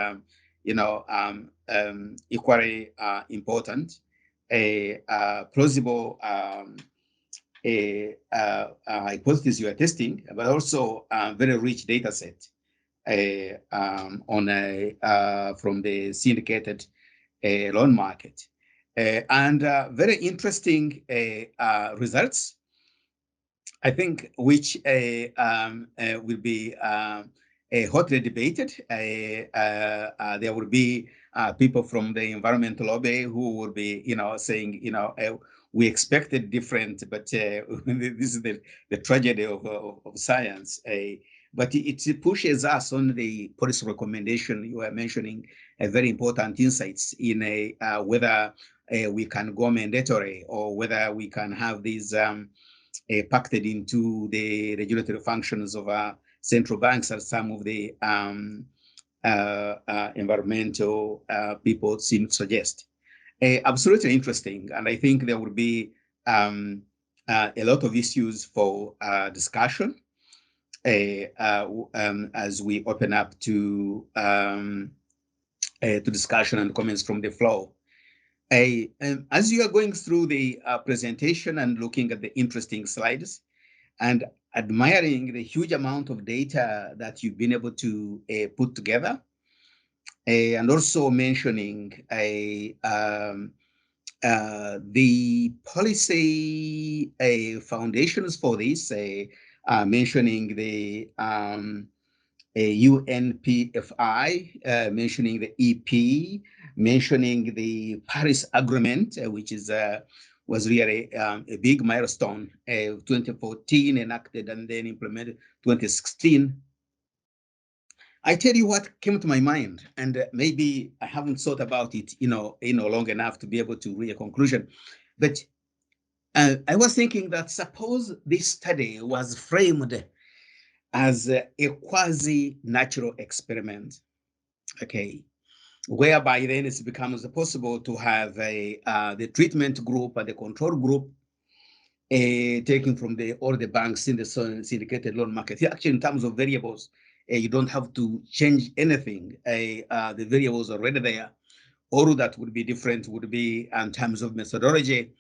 equally important. A plausible hypothesis you are testing, but also a very rich data set from the syndicated loan market, and very interesting results, I think, which will be hotly debated. There will be people from the environmental lobby who will be, saying, we expected different, but this is the tragedy of science. But it pushes us on the policy recommendation you were mentioning, very important insights in whether we can go mandatory or whether we can have these packed into the regulatory functions of central banks, as some of the environmental people seem to suggest. Absolutely interesting, and I think there will be a lot of issues for discussion as we open up to discussion and comments from the floor. As you are going through the presentation and looking at the interesting slides and admiring the huge amount of data that you've been able to put together, and also mentioning the policy foundations for this, mentioning the UNPFI, mentioning the EP, mentioning the Paris Agreement, which is was really a big milestone, 2014 enacted and then implemented 2016. I tell you what came to my mind, and maybe I haven't thought about it, long enough to be able to reach a conclusion. But I was thinking that suppose this study was framed as a quasi-natural experiment, okay, whereby then it becomes possible to have the treatment group and the control group taken from all the banks in the syndicated loan market. Actually, in terms of variables, you don't have to change anything. The variables are already there. All that would be different would be in terms of methodology,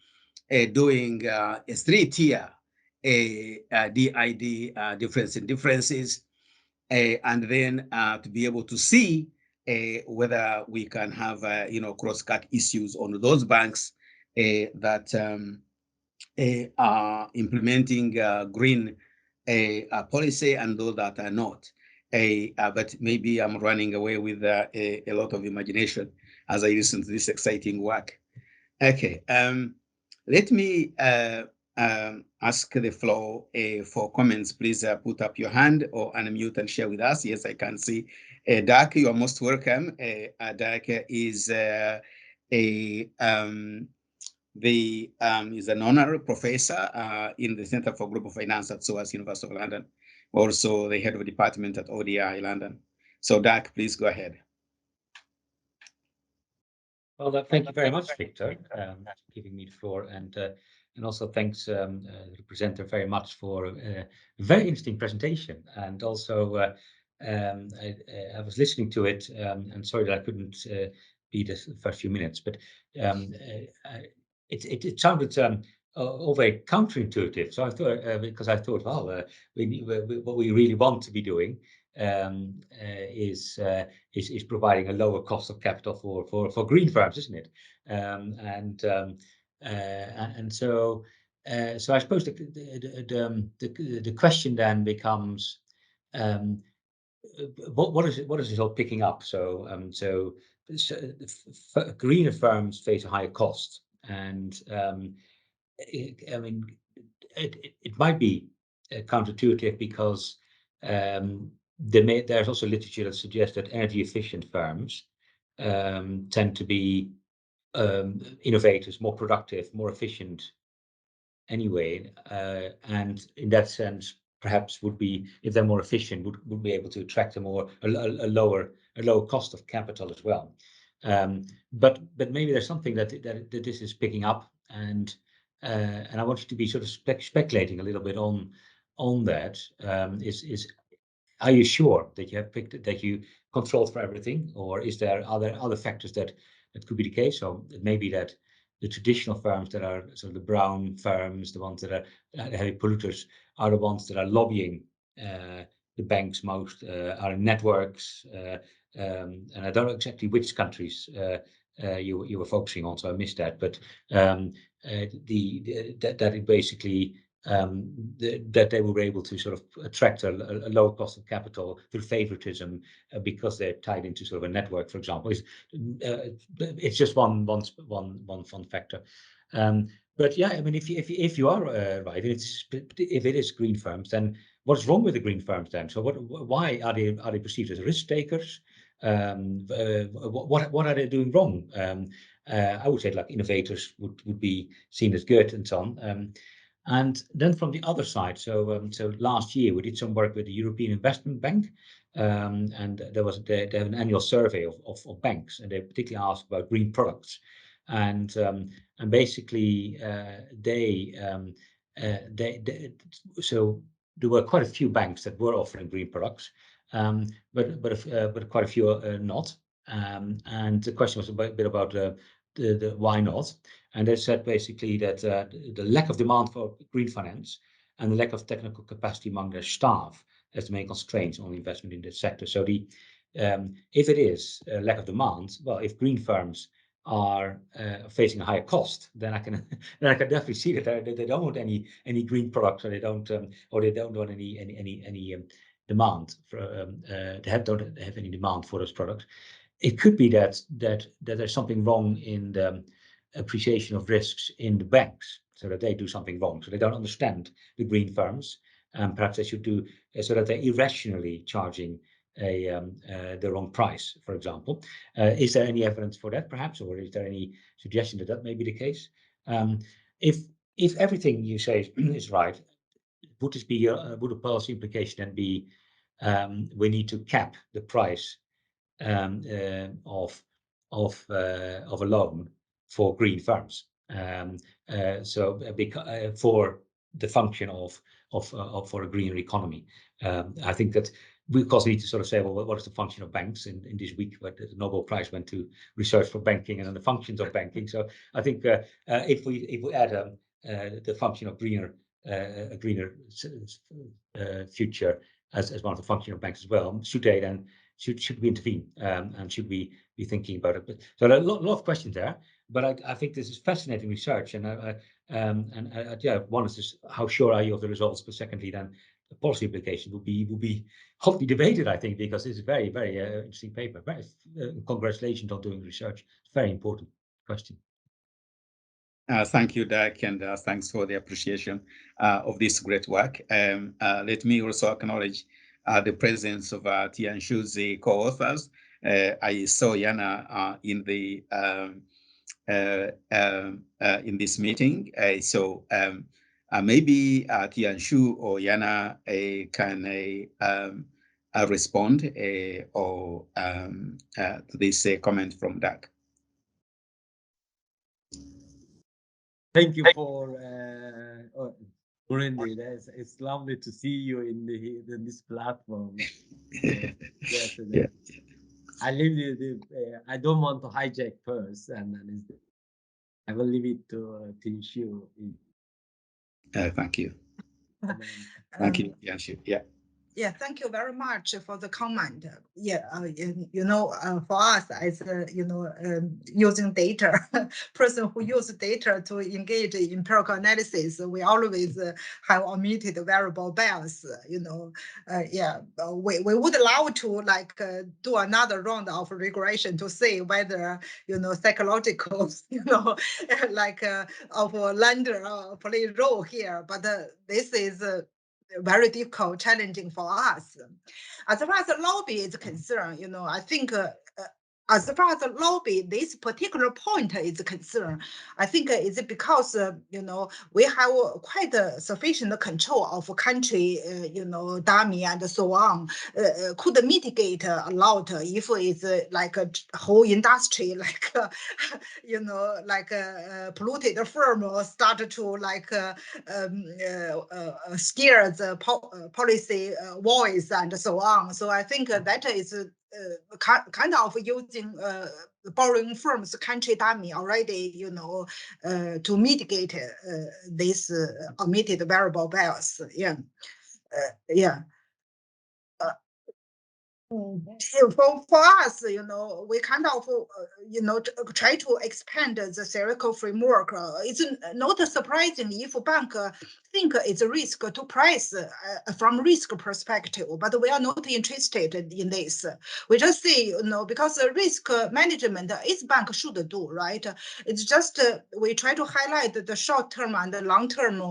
doing a 3-tier DID differences, and then to be able to see whether we can have cross-cut issues on those banks that are implementing green policy and those that are not. But maybe I'm running away with a lot of imagination as I listen to this exciting work. Okay, let me ask the floor for comments. Please put up your hand or unmute and share with us. Yes, I can see. Dak, you are most welcome. Dak is is an honorary professor in the Center for Global Finance at SOAS University of London, also the head of the department at ODI London. So Dak, please go ahead. Well, thank you very much, Victor, for giving me the floor, and also thanks the presenter very much for a very interesting presentation. And also, I was listening to it, and sorry that I couldn't be the first few minutes, but it sounded all very counterintuitive. So I thought, because I thought, well, what we really want to be doing is providing a lower cost of capital for green firms, isn't it? And so I suppose the question then becomes, what is it all picking up? So greener firms face a higher cost, and I mean it might be counterintuitive because there's also literature that suggests that energy efficient firms tend to be innovators, more productive, more efficient anyway, and in that sense perhaps would be, if they're more efficient, would be able to attract a lower cost of capital as well. But maybe there's something that this is picking up, and I want you to be sort of speculating a little bit on that. Are you sure that you have picked that you controlled for everything, or is there other factors that could be the case? So it may be that the traditional firms that are sort of the brown firms, the ones that are heavy polluters, are the ones that are lobbying the banks most, are networks, and I don't know exactly which countries you were focusing on, so I missed that. But that it basically that they were able to sort of attract a low cost of capital through favoritism because they're tied into sort of a network, for example. It's just one factor. But yeah, I mean, if you are right, if it is green firms, then what's wrong with the green firms then? So why are they perceived as risk takers? What are they doing wrong? I would say like innovators would be seen as good and so on. And then from the other side, so last year we did some work with the European Investment Bank, and they have an annual survey of banks, and they particularly asked about green products, and basically so there were quite a few banks that were offering green products, but quite a few not, and the question was a bit about the why not. And they said basically that the lack of demand for green finance and the lack of technical capacity among their staff as the main constraints on investment in this sector. So if it is a lack of demand, well, if green firms are facing a higher cost, then I can definitely see that they don't want any green products, or they don't want any demand for they don't have any demand for those products. It could be that there's something wrong in the appreciation of risks in the banks, so that they do something wrong, so they don't understand the green firms. Perhaps they should do so that they're irrationally charging the wrong price, for example. Is there any evidence for that, perhaps, or is there any suggestion that may be the case? If everything you say is right, would this be would a policy implication then be we need to cap the price of a loan for green firms, for the function of for a greener economy? I think that we of course need to sort of say, well, what is the function of banks in this week? But the Nobel Prize went to research for banking and the functions of banking. So I think if we add the function of a greener future as one of the function of banks as well, should we intervene, and should we be thinking about it? But, so a lot of questions there, but I think this is fascinating research, and one is just how sure are you of the results, but secondly, then the policy implication will be hotly debated, I think, because it's a very, very interesting paper. Congratulations on doing research. It's a very important question. Thank you, Dak, and thanks for the appreciation of this great work. Let me also acknowledge the presence of Tianshu's co-authors. I saw Yana in the in this meeting. So maybe Tianshu or Yana can respond or to this comment from Dak. Thank you for Burundi. It's lovely to see you in this platform. Yes, yeah. I leave I don't want to hijack first, and I will leave it to Tianshu. Thank you. Thank you, Tianshu. Yeah. Yeah, thank you very much for the comment. Yeah, for us as using data, person who use data to engage in empirical analysis, we always have omitted variable bias. We would love to do another round of regression to see whether psychological of a lender play a role here, but this is very difficult, challenging for us. As far as the lobby is concerned, I think as far as the lobby, this particular point is concerned, I think it's because, we have quite sufficient control of country, dummy and so on, could mitigate a lot if it's like a whole industry, polluted firm start to steer the policy voice and so on. So I think that is kind of using borrowing firms country dummy already, to mitigate this omitted variable bias. For us, we kind of, try to expand the theoretical framework. It's not surprising if bank think it's a risk to price from risk perspective, but we are not interested in this. We just say, because risk management is bank should do, right? It's just we try to highlight the short term and the long term,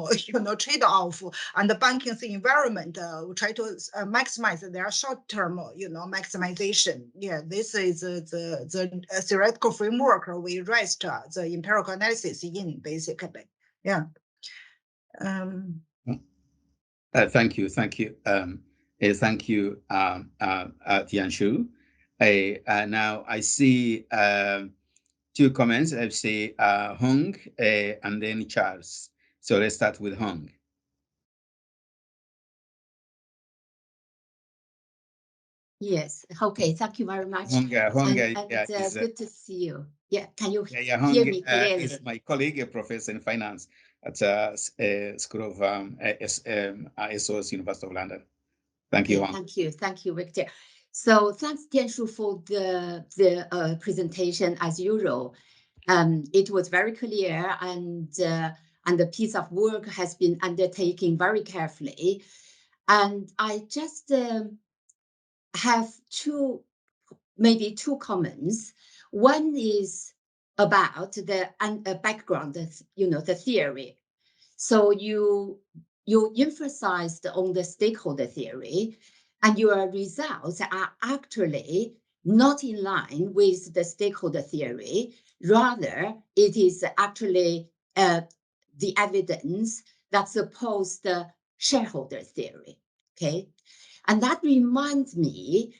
trade off, and the banking environment. We try to maximize their short term, maximization. Yeah, this is the theoretical framework we rest the empirical analysis in, basically. Yeah. Thank you. Thank you, Tianshu. Now I see two comments. I see Hong and then Charles. So let's start with Hong. Yes. Okay. Thank you very much. Hong, Good to see you. Yeah. Can you hear me clearly? Is my colleague, a professor in finance at School of SOS, University of London. Thank you, Hong. Thank you, Victor. So thanks, Tianshu, for the presentation as usual. It was very clear, and the piece of work has been undertaken very carefully. And I just have maybe two comments. One is about the background, the theory. So you emphasized on the stakeholder theory, and your results are actually not in line with the stakeholder theory. Rather, it is actually the evidence that supports the shareholder theory. Okay, and that reminds me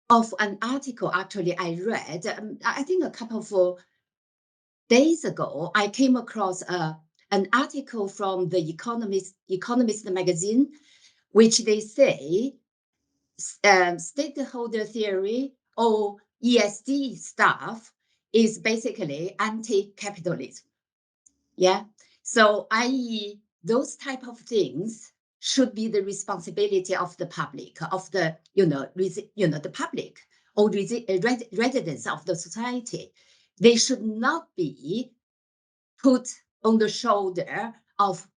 of an article actually I read. I think a couple of days ago, I came across an article from the Economist magazine, which they say stakeholder theory or ESG stuff is basically anti-capitalism. Yeah. So i.e. those type of things should be the responsibility of the public, of the, the public or residents of the society. They should not be put on the shoulder of,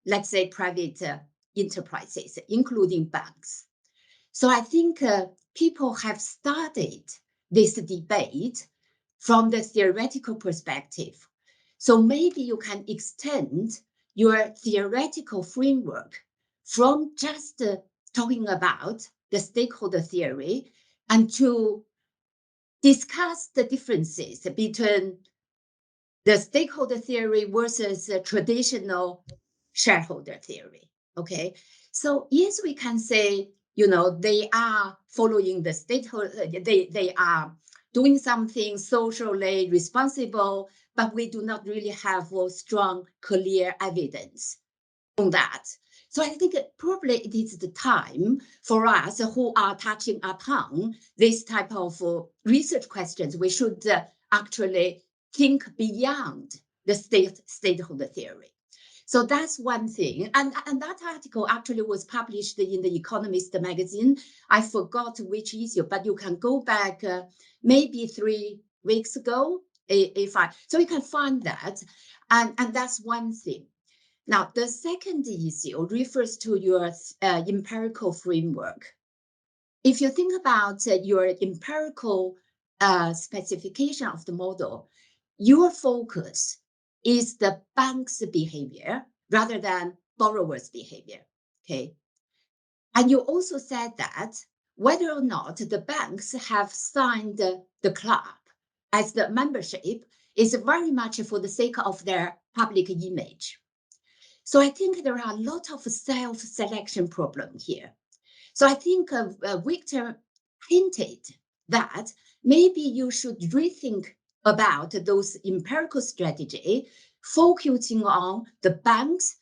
let's say, private enterprises, including banks. So I think people have started this debate from the theoretical perspective. So maybe you can extend your theoretical framework from just talking about the stakeholder theory and to discuss the differences between the stakeholder theory versus traditional shareholder theory. Okay, so yes, we can say, they are following the stakeholder, they are doing something socially responsible, but we do not really have a strong, clear evidence on that. So I think probably it is the time for us who are touching upon this type of research questions. We should actually think beyond the stakeholder theory. So that's one thing. And that article actually was published in the Economist magazine. I forgot which issue, but you can go back maybe 3 weeks ago. So you can find that. And that's one thing. Now, the second issue refers to your empirical framework. If you think about your empirical specification of the model, your focus is the bank's behavior rather than borrower's behavior, okay? And you also said that whether or not the banks have signed the club as the membership is very much for the sake of their public image. So I think there are a lot of self-selection problems here. So I think Victor hinted that maybe you should rethink about those empirical strategy, focusing on the banks,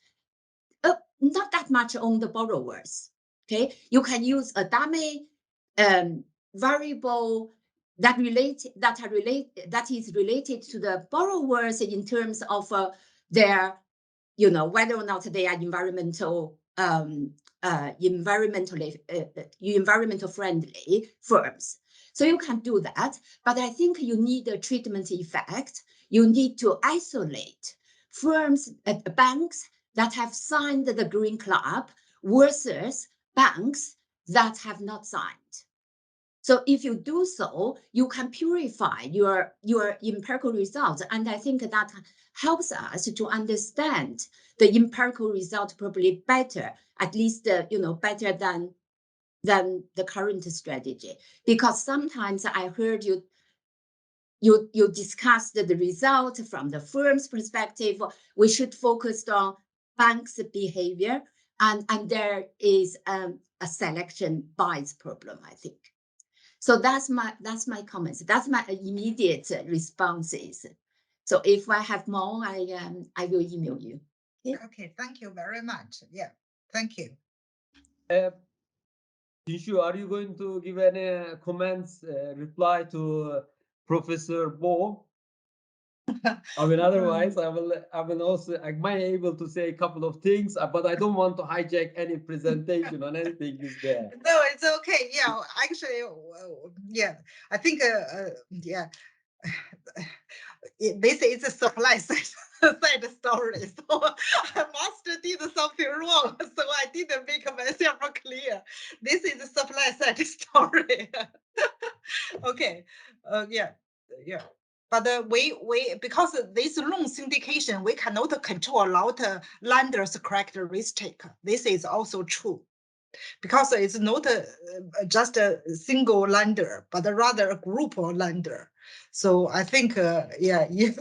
not that much on the borrowers. Okay, you can use a dummy variable that is related to the borrowers in terms of their, whether or not they are environmental environmental friendly firms. So you can do that, but I think you need a treatment effect. You need to isolate firms, banks that have signed the Green Club versus banks that have not signed. So if you do so, you can purify your empirical results. And I think that helps us to understand the empirical result probably better, at least, better than the current strategy. Because sometimes I heard you discussed the result from the firm's perspective. We should focus on banks' behavior, and there is a selection bias problem, I think. So that's my comments. That's my immediate responses. So if I have more, I will email you. Okay, thank you very much. Yeah, thank you. Tianshu, are you going to give any comments, reply to Professor Bo? I mean, otherwise, I will also, I might be able to say a couple of things, but I don't want to hijack any presentation on anything is there. No, it's okay. Yeah, actually, yeah, I think, yeah. This is a supply side story. So I must did something wrong. So I didn't make myself clear. This is a supply side story. Okay. Yeah. But we because this loan syndication, we cannot control a lot of lenders' characteristic. This is also true. Because it's not just a single lender, but rather a group of lender. So I think, yeah, if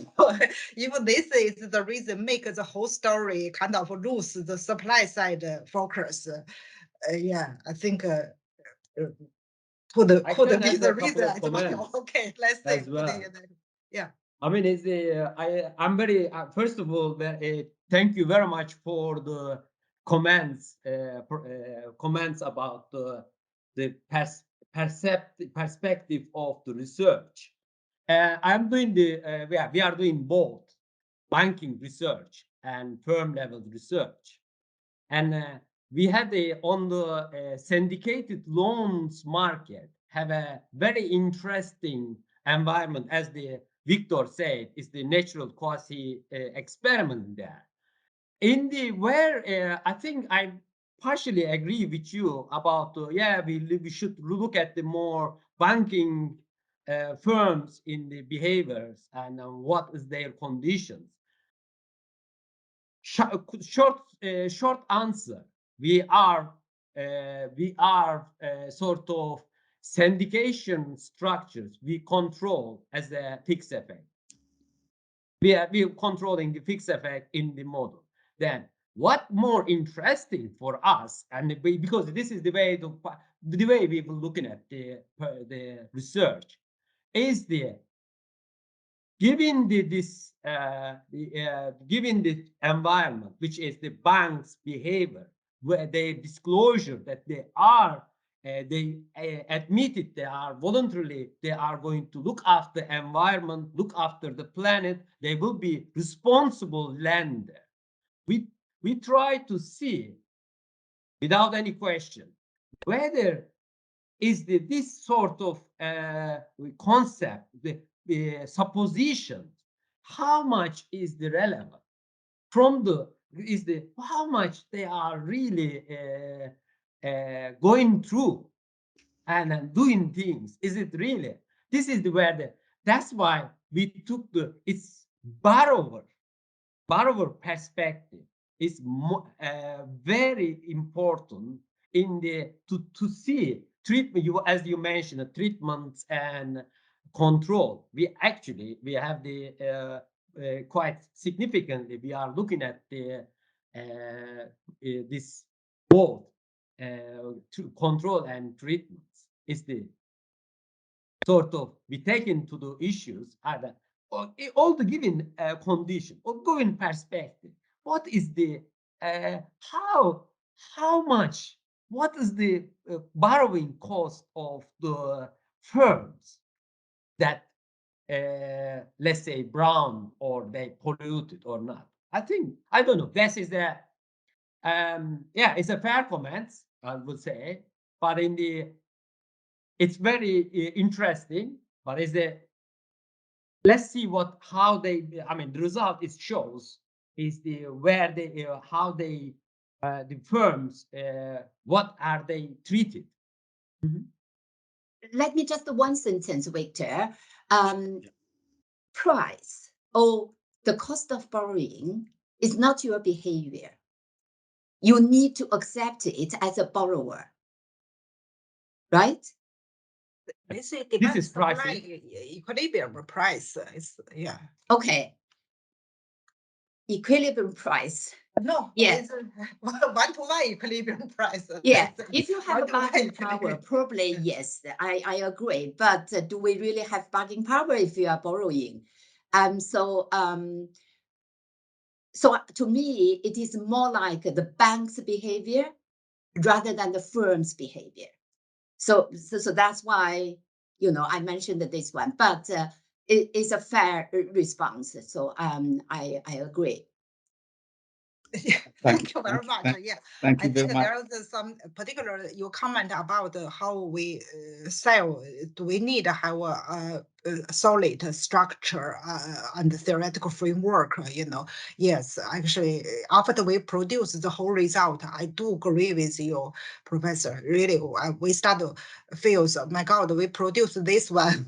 this is the reason, make the whole story kind of lose the supply side focus. Yeah, I think could be the reason. I don't know. Okay, let's say. Well. Yeah. I mean, it's I'm very first of all, thank you very much for the comments about the perspective of the research. I'm doing we are doing both banking research and firm level research, and we had on the syndicated loans market have a very interesting environment, as the Victor said, is the natural quasi experiment there. In the where I think I partially agree with you about yeah, we should look at the more banking firms in the behaviors and what is their conditions. Short answer: we are sort of syndication structures we control as a fixed effect. We are controlling the fixed effect in the model. Then what more interesting for us, and because this is the way we were looking at the research, is the given given the environment, which is the bank's behavior, where they disclosure that they are they admitted they are voluntarily, they are going to look after the environment, look after the planet, they will be responsible lender. We try to see without any question whether is this sort of concept, the supposition, how much is the relevant from the how much they are really going through and doing things. Is it really? This is where that's why we took it's borrower perspective is very important in the to see treatment. As you mentioned, treatments and control. We have the quite significantly. We are looking at the this both control and treatments. Is the sort of we take into the issues either all the given condition or given perspective. What is the how much? What is the borrowing cost of the firms that let's say brown or they polluted or not? I think I don't know. This is yeah, it's a fair comment, I would say, but it's very interesting. But let's see how they. I mean, the result it shows is where they how they the firms what are they treated. Let me just one sentence, Victor. Price or the cost of borrowing is not your behavior. You need to accept it as a borrower, right? This This is pricing. Equilibrium price. Yeah. Okay. Equilibrium price. No, Yeah. it's one-to-one equilibrium price. Yeah, if you have a One-to-one bargaining power, equilibrium. probably yes, I agree. But do we really have bargaining power if you are borrowing? So to me, it is more like the bank's behavior rather than the firm's behavior. So that's why, I mentioned this one, but it is a fair response. So I agree. Yeah, thank you very much. Yeah, Thank I you very think much. there is some particular your comment about how we sell. Do we need to have a solid structure and theoretical framework? Yes, actually, after we produce the whole result, I do agree with you, Professor. Really, we start to feel, my God, we produced this one.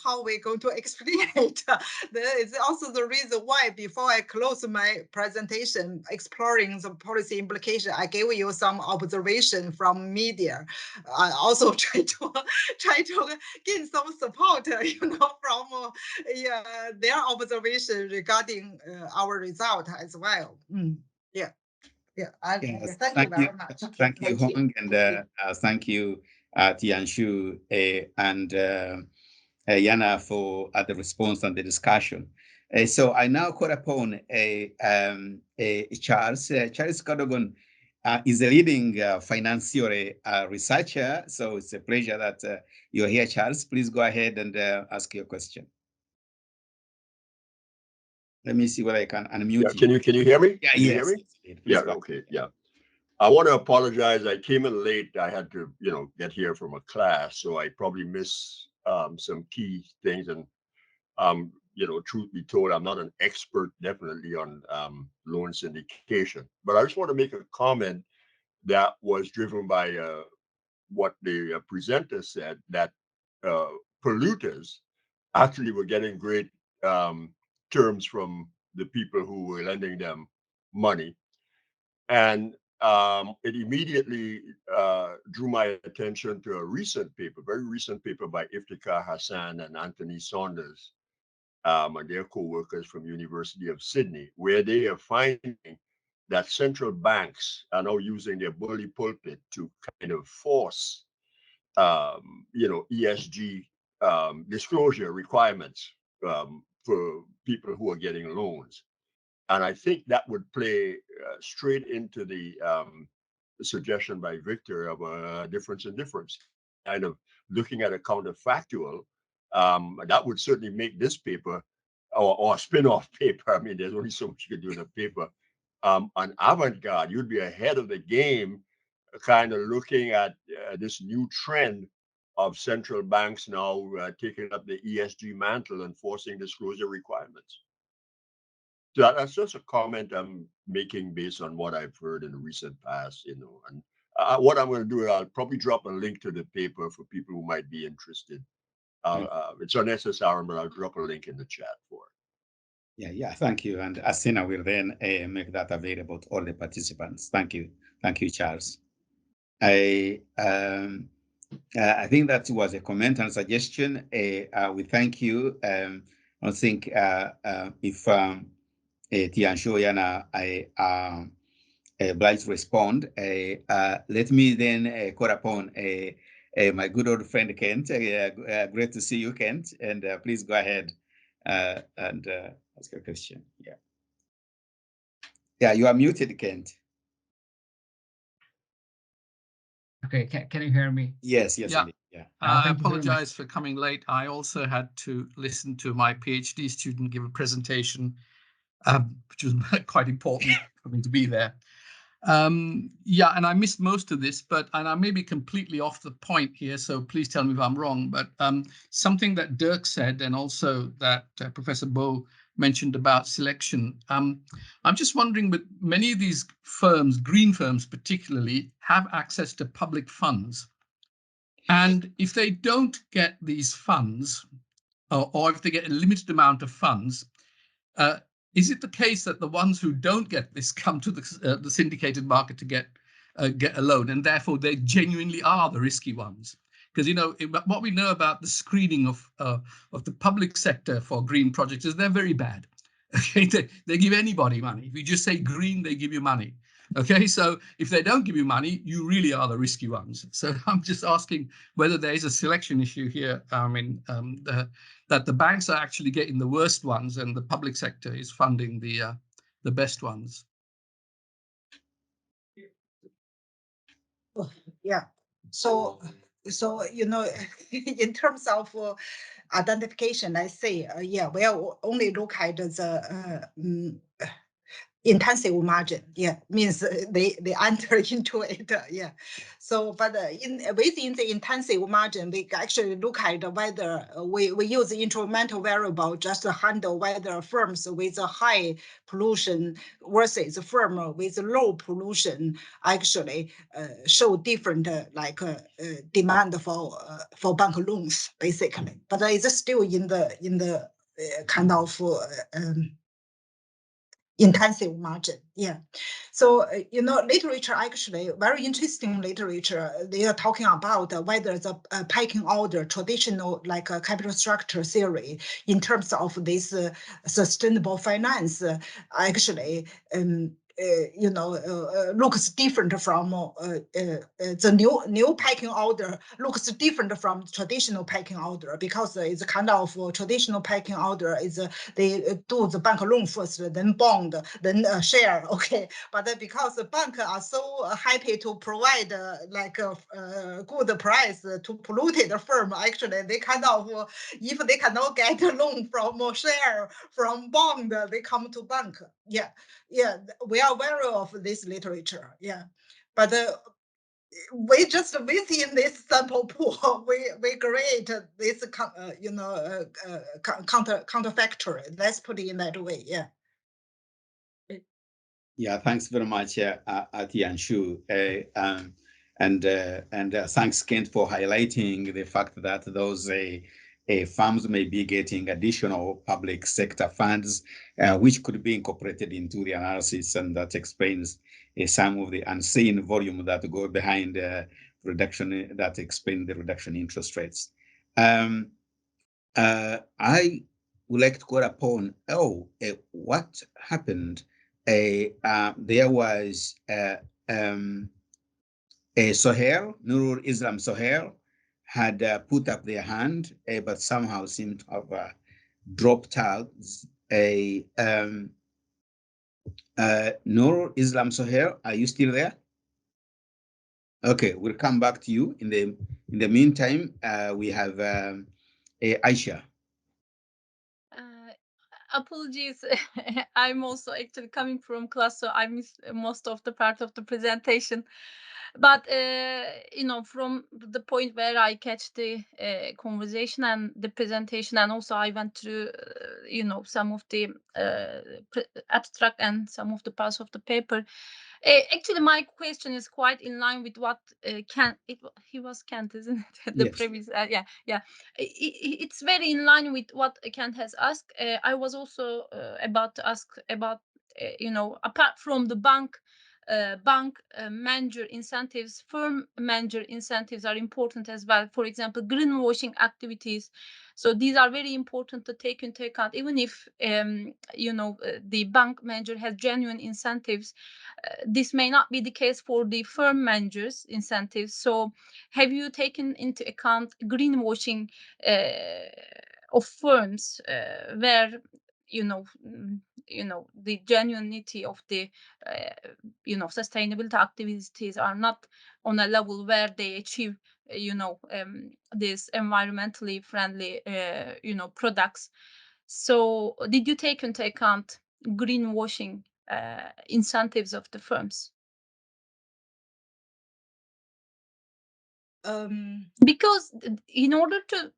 How we going to explain it? That is also the reason why before I close my presentation exploring the policy implication, I gave you some observation from media. I also try to gain some support, from their observation regarding our result as well. Yeah. Yes, Thank you very much. Thank you, Thank you. Hong, and thank you, Tianshu, and Yana for the response and the discussion. So I now call upon Charles. Charles Cadogan is a leading financial researcher. So it's a pleasure that you're here, Charles. Please go ahead and ask your question. Let me see whether I can unmute you. Can you hear me? Yeah, can you hear me? Please Yeah, okay, yeah. I want to apologize. I came in late. I had to, get here from a class, so I probably missed some key things. And truth be told, I'm not an expert, definitely on loan syndication. But I just want to make a comment that was driven by what the presenter said, that polluters actually were getting great terms from the people who were lending them money. And it immediately drew my attention to a very recent paper by Iftikhar Hassan and Anthony Saunders and their co-workers from University of Sydney, where they are finding that central banks are now using their bully pulpit to kind of force, ESG disclosure requirements for people who are getting loans. And I think that would play straight into the suggestion by Victor of a difference in difference, kind of looking at a counterfactual. That would certainly make this paper or a spin-off paper. I mean, there's only so much you can do in a paper. An avant-garde, you'd be ahead of the game, kind of looking at this new trend of central banks now taking up the ESG mantle and forcing disclosure requirements. So that's just a comment I'm making based on what I've heard in the recent past, And what I'm going to do, I'll probably drop a link to the paper for people who might be interested. It's unnecessary, but I'll drop a link in the chat for it. Yeah, thank you. And Asina will then make that available to all the participants. Thank you, Charles. I think that was a comment and suggestion. We thank you. I think if Tianshu Yana, I obliged to respond. Let me then call upon my good old friend Kent. Great to see you, Kent. And please go ahead and ask your question. Yeah, you are muted, Kent. Okay, can you hear me? Yes. Yeah. I apologize for coming late. I also had to listen to my PhD student give a presentation, which was quite important for me to be there. Yeah, and I missed most of this, and I may be completely off the point here, so please tell me if I'm wrong. But something that Dirk said, and also that Professor Bo mentioned about selection. I'm just wondering, but many of these firms, green firms particularly, have access to public funds. And if they don't get these funds, or if they get a limited amount of funds, is it the case that the ones who don't get this come to the syndicated market to get a loan, and therefore they genuinely are the risky ones? Because what we know about the screening of the public sector for green projects is they're very bad. Okay, they give anybody money. If you just say green, they give you money. Okay, so if they don't give you money, you really are the risky ones. So I'm just asking whether there is a selection issue here. I mean, that the banks are actually getting the worst ones, and the public sector is funding the best ones. Yeah. So in terms of identification, I say, yeah, we'll only look at the intensive margin, yeah, means they enter into it, yeah. So, but within the intensive margin, we actually look at whether we use instrumental variable just to handle whether firms with a high pollution versus firm with low pollution actually show different demand for bank loans, basically. But it's still in the kind of intensive margin, yeah. So literature, actually very interesting literature, they are talking about whether the pecking order, traditional capital structure theory in terms of this sustainable finance actually looks different from the new pecking order looks different from traditional pecking order, because it's kind of traditional pecking order is they do the bank loan first, then bond, then share. Okay, but because the bank are so happy to provide good price to polluted firm, actually they kind of if they cannot get a loan from share, from bond, they come to bank. Yeah, we are aware of this literature. Yeah, but we just within this sample pool, we create this counterfactory. Let's put it in that way. Yeah. Yeah, thanks very much, Tianshu. And thanks, Kent, for highlighting the fact that those firms may be getting additional public sector funds, which could be incorporated into the analysis, and that explains some of the unseen volume that go behind reduction, that explain the reduction in interest rates. I would like to call upon, what happened? There was Sohail, Nurul Islam Sohail, had put up their hand, but somehow seemed to have dropped out. Nurul Islam Sohail, are you still there? Okay, we'll come back to you. In the meantime, we have Aisha. Apologies, I'm also actually coming from class, so I missed most of the part of the presentation. But from the point where I catch the conversation and the presentation, and also I went through some of the abstract and some of the parts of the paper. Actually, my question is quite in line with what he was Kent, isn't it? The Yes. previous, yeah. It's very in line with what Kent has asked. I was also about to ask about, apart from the bank manager incentives, firm manager incentives are important as well. For example, greenwashing activities. So these are very important to take into account, even if the bank manager has genuine incentives. This may not be the case for the firm managers incentives. So have you taken into account greenwashing of firms where the genuinity of the sustainability activities are not on a level where they achieve these environmentally friendly products? So did you take into account greenwashing incentives of the firms? Because in order to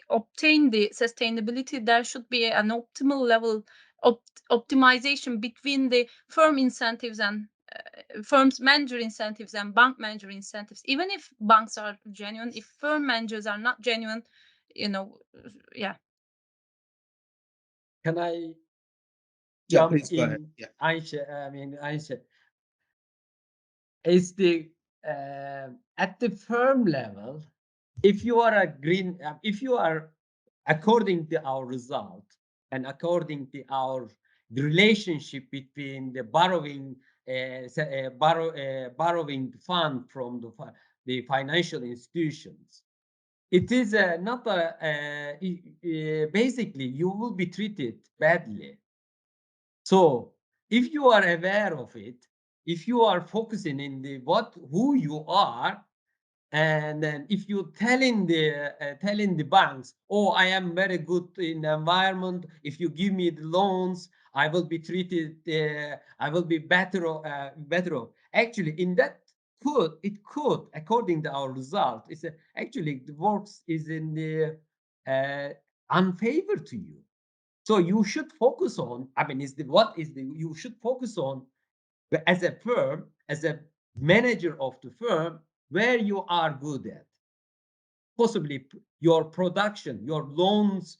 obtain the sustainability, there should be an optimal level of optimization between the firm incentives and firms manager incentives and bank manager incentives. Even if banks are genuine, if firm managers are not genuine, you know, yeah. Can I Yeah, jump please go ahead. in? Yeah. Aisha, is the at the firm level, if you are a green, if you are, according to our result and according to our the relationship between the borrowing borrowing fund from the financial institutions, it is not a basically you will be treated badly. So if you are aware of it, if you are focusing in the who you are, and then if you telling the banks, oh, I am very good in the environment, if you give me the loans, I will be treated, I will be better better. Actually, in that it could, according to our result, it's actually the works is in the unfavor to you. So you should focus on, I mean, you should focus on as a firm, as a manager of the firm, where you are good at. Possibly your production, your loans,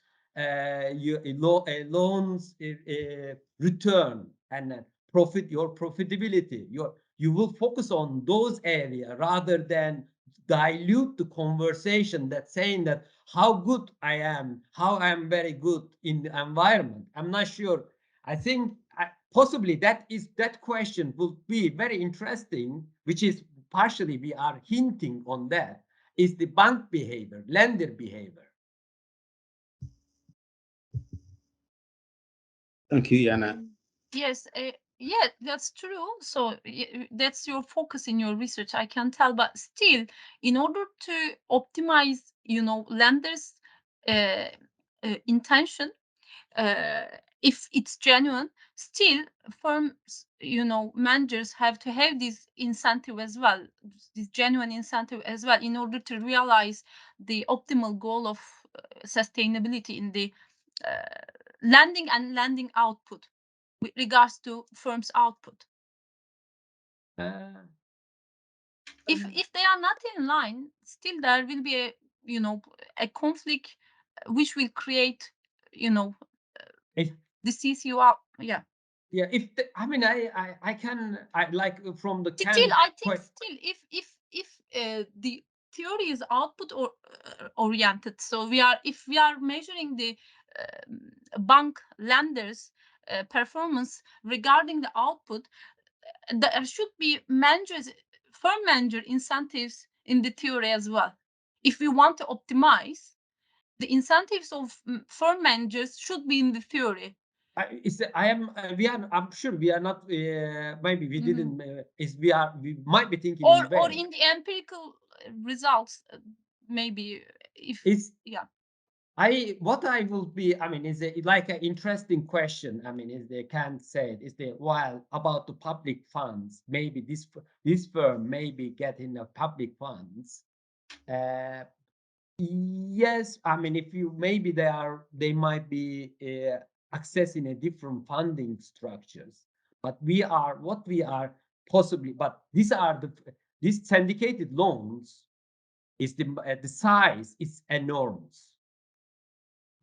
loans return and profit, your profitability. You will focus on those areas rather than dilute the conversation that's saying that how good I am, how I am very good in the environment. I'm not sure. I think possibly that question will be very interesting, which is partially we are hinting on that, is the bank behavior, lender behavior. Thank you, Yana. Yes, yeah, that's true. So that's your focus in your research, I can tell. But still, in order to optimize, lenders' intention, if it's genuine, still firms, managers have to have this incentive as well, this genuine incentive as well, in order to realize the optimal goal of sustainability in the lending and lending output with regards to firms' output. If they are not in line, still there will be a conflict which will create the CCU out. Yeah. Yeah, I mean, I can, like from the Still, I think still if the theory is output or oriented, so if we are measuring the bank lenders performance regarding the output, there should be firm manager incentives in the theory as well. If we want to optimize, the incentives of firm managers should be in the theory. I'm sure we are not, maybe we didn't, we might be thinking or in the empirical results, maybe what I will be, I mean, is like an interesting question. I mean, is they can say it, while about the public funds, maybe this firm may be getting the public funds. Yes, I mean, if you maybe they might be accessing a different funding structures, but what we are possibly, but these syndicated loans is the size is enormous.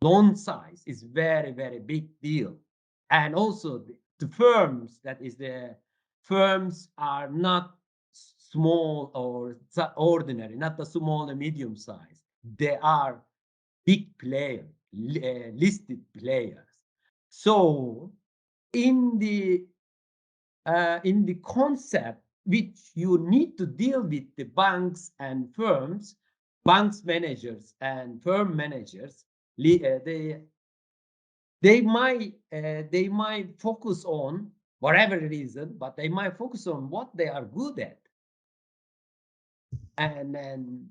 Loan size is very, very big deal. And also the firms, the firms are not small or ordinary, not the small and medium size. They are big players, listed players. So in the concept which you need to deal with the banks and firms, banks managers and firm managers, they might focus on whatever reason, but they might focus on what they are good at, and then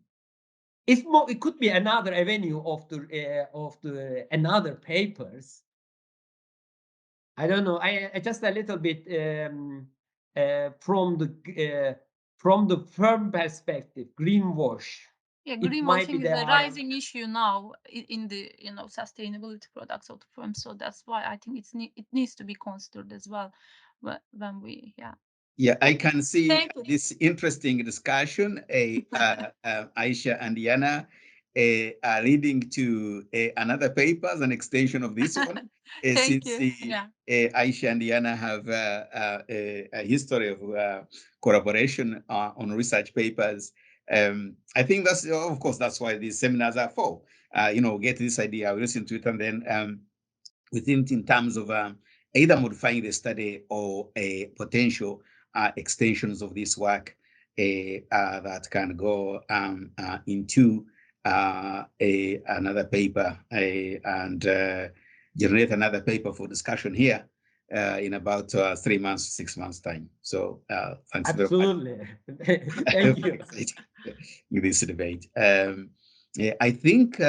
it could be another avenue of the another papers. I don't know. I just a little bit from the from the firm perspective, greenwash. Yeah, It might be greenwashing is they a are- rising issue now in the sustainability products of the firm. So that's why I think it needs to be considered as well when we Yeah, I can see Thank you. this interesting discussion, Aisha and Diana, are leading to another paper, an extension of this one. Thank Since you. Aisha and Diana have a history of collaboration on research papers. I think that's, of course, that's why these seminars are for. Get this idea, we listen to it, and then we think in terms of either modifying the study or a potential extensions of this work that can go into another paper and generate another paper for discussion here in about 3 months, 6 months time. So thanks Absolutely. very much. Thank you. With this debate. I think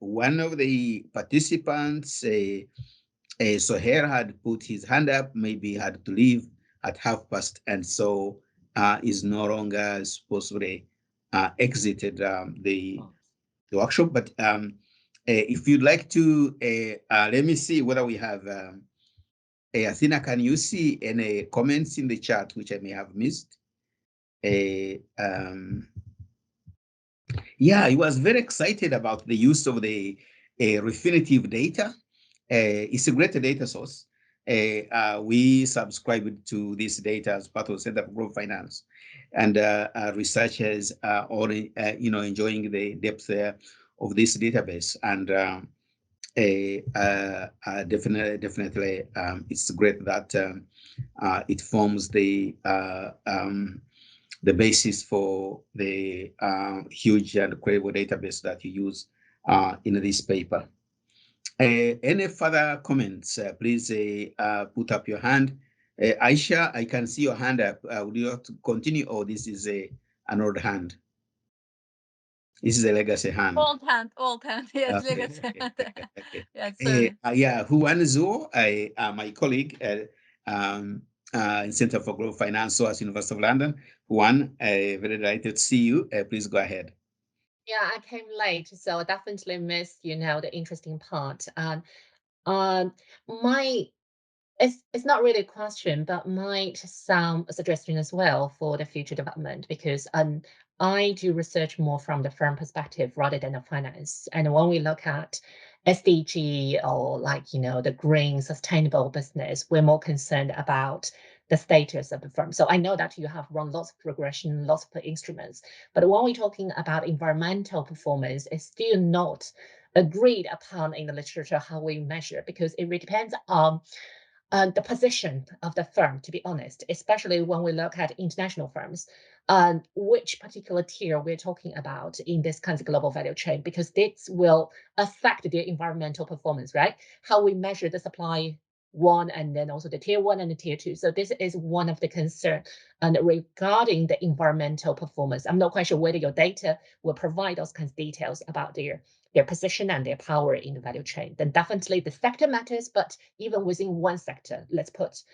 one of the participants, Sohair, had put his hand up, maybe had to leave at 1:30, and so is no longer supposedly exited the workshop. But if you'd like to, let me see whether we have, Athena, can you see any comments in the chat which I may have missed? Yeah, he was very excited about the use of the Refinitiv data. It's a great data source. We subscribe to this data as part of the Center for Global Finance, and researchers are all enjoying the depth of this database. And definitely, it's great that it forms the basis for the huge and credible database that you use in this paper. Any further comments, please put up your hand. Aisha, I can see your hand up. Would you like to continue, or this is an old hand? This is a legacy hand. Old hand, yes, Okay, legacy hand. okay. Yes, sorry. Huan Zhao, my colleague in Center for Global Finance, SOAS, University of London. Juan, very delighted to see you. Please go ahead. Yeah, I came late, so I definitely missed, the interesting part. It's not really a question, but might sound a suggestion as well for the future development, because I do research more from the firm perspective rather than the finance. And when we look at SDG or the green sustainable business, we're more concerned about the status of the firm. So I know that you have run lots of regression, lots of instruments, but when we're talking about environmental performance, it's still not agreed upon in the literature how we measure, because it really depends on the position of the firm, to be honest, especially when we look at international firms, which particular tier we're talking about in this kind of global value chain, because this will affect their environmental performance, right? How we measure the supply one, and then also the tier 1 and the tier 2. So this is one of the concerns regarding the environmental performance. I'm not quite sure whether your data will provide those kinds of details about their position and their power in the value chain. Then definitely the sector matters, but even within one sector, let's put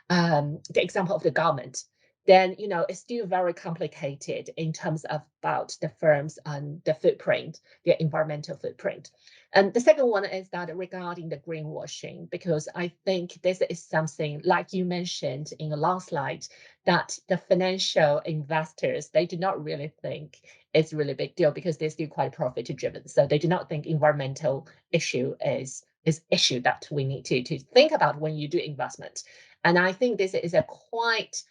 the example of the government, then it's still very complicated in terms of about the firms and the footprint, their environmental footprint. And the second one is that regarding the greenwashing, because I think this is something like you mentioned in the last slide, that the financial investors, they do not really think it's really big deal, because they're still quite profit driven. So they do not think environmental issue is issue that we need to think about when you do investment. And I think this is a quite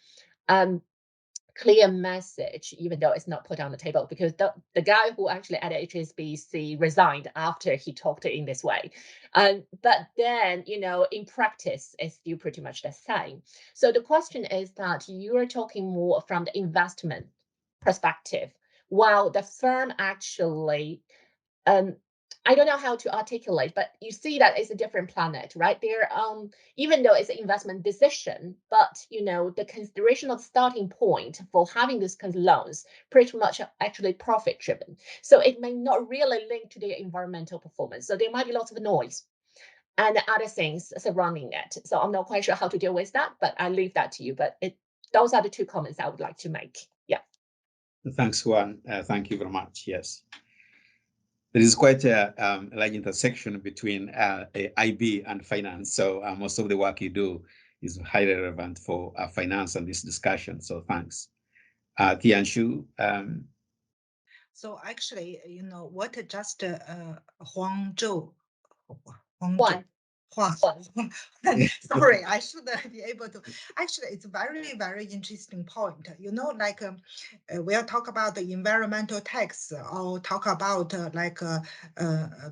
clear message, even though it's not put on the table, because the guy who actually at HSBC resigned after he talked in this way. But then, in practice, it's still pretty much the same. So the question is that you are talking more from the investment perspective, while the firm actually, I don't know how to articulate, but you see that it's a different planet, right? There, even though it's an investment decision, but the consideration of starting point for having this kind of loans pretty much actually profit driven. So it may not really link to their environmental performance. So there might be lots of noise and other things surrounding it. So I'm not quite sure how to deal with that, but I leave that to you. But those are the two comments I would like to make. Yeah. Thanks, Juan. Thank you very much. Yes. There is quite a large intersection between IB and finance. So most of the work you do is highly relevant for finance and this discussion. So thanks. Tianshu. So actually, you know, what just Huang One. Sorry, I should be able to. Actually, it's a very, very interesting point. You know, like we'll talk about the environmental tax or talk about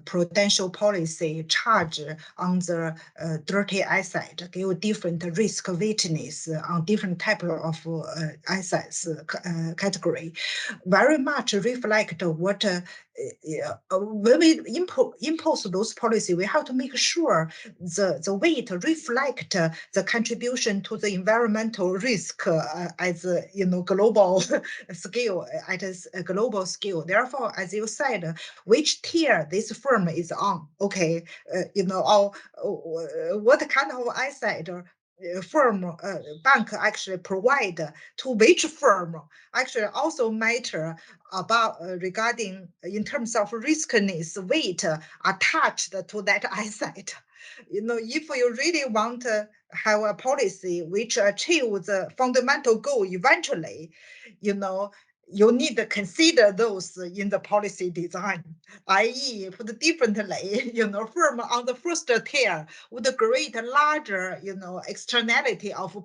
prudential policy charge on the dirty asset, give different risk weightness on different type of assets category. Very much reflect what when we impose those policy, we have to make sure the weight reflect the contribution to the environmental risk as global scale, at a global scale. Therefore, as you said, which tier this firm is on, okay, or what kind of asset firm bank actually provide to which firm actually also matter about regarding in terms of riskiness weight attached to that asset. You know, if you really want to have a policy which achieves the fundamental goal eventually, you know, you need to consider those in the policy design, i.e. put differently, firm on the first tier would create a larger, externality of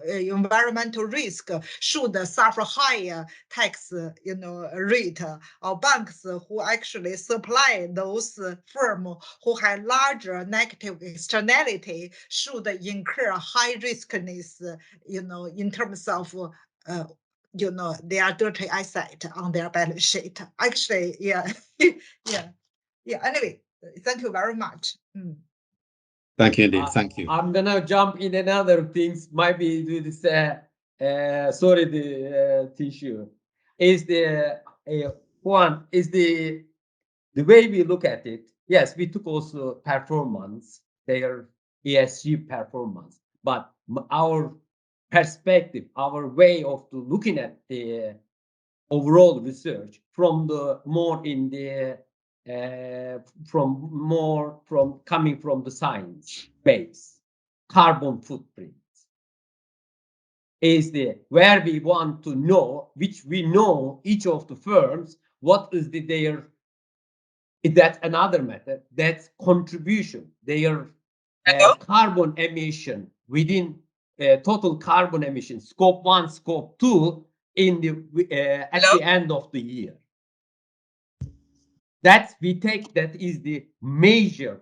environmental risk should suffer higher tax, rate, or banks who actually supply those firm who have larger negative externality should incur high riskiness, in terms of their dirty asset on their balance sheet. Actually, yeah, yeah. Anyway, thank you very much. Thank you, indeed. Thank you. I'm gonna jump in another things. Maybe do this. Sorry, the tissue is the one is the way we look at it. Yes, we took also performance, their ESG performance, but our perspective, our way of looking at the overall research from the more in the from coming from the science base, carbon footprint is the where we want to know, which we know each of the firms what is their. That's another method. That's contribution. Their carbon emission within total carbon emission, scope 1, scope 2 in the at the end of the year. That we take that is the measure,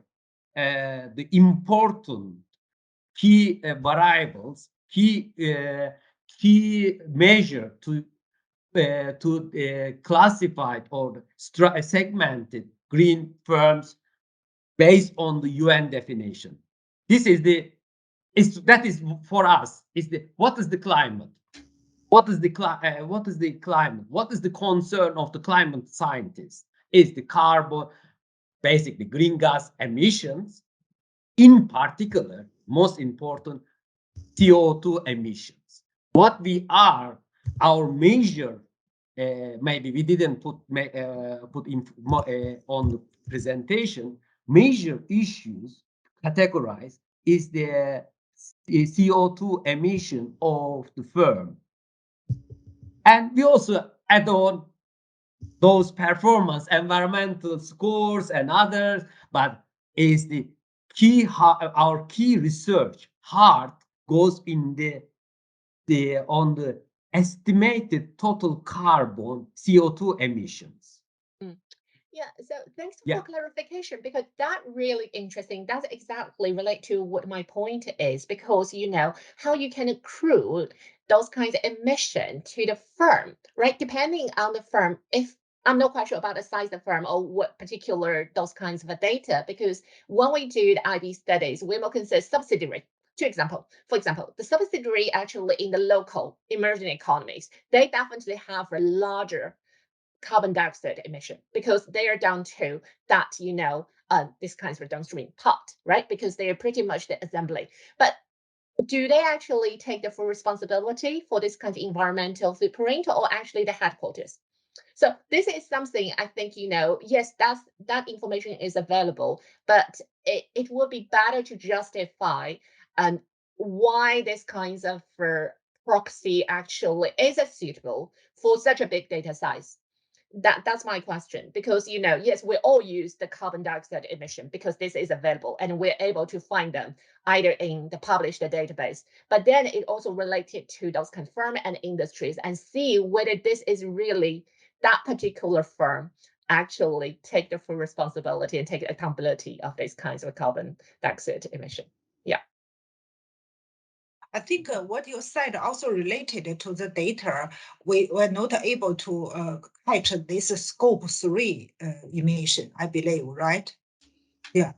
the important key variables, key measure to classified or segmented green firms based on the UN definition. This is that is for us is the what is the climate? What is the climate? What is the concern of the climate scientists? Is the carbon, basically green gas emissions, in particular, most important, CO2 emissions. What we are, our measure, maybe we didn't put in on the presentation, major issues categorized is the CO2 emission of the firm. And we also add on those performance, environmental scores and others, but is the key, our key research heart goes in on the estimated total carbon CO2 emissions. Yeah, so thanks for clarification, because that really interesting. That's exactly relate to what my point is, because how you can accrue those kinds of emission to the firm, right? Depending on the firm, if I'm not quite sure about the size of the firm or what particular those kinds of data, because when we do the IB studies, we will consider subsidiary. For example, the subsidiary actually in the local emerging economies, they definitely have a larger carbon dioxide emission because they are down to that, this kind of downstream part, right? Because they are pretty much the assembly. But do they actually take the full responsibility for this kind of environmental footprint, or actually the headquarters? So this is something I think, yes, that information is available, but it would be better to justify why this kinds of proxy actually is suitable for such a big data size. That's my question, because yes, we all use the carbon dioxide emission because this is available and we're able to find them either in the published database, but then it also related to those confirmed and industries and see whether this is really that particular firm actually take the full responsibility and take accountability of these kinds of carbon dioxide emission. Yeah. I think what you said also related to the data. We were not able to catch this scope 3 emission, I believe, right? Yeah.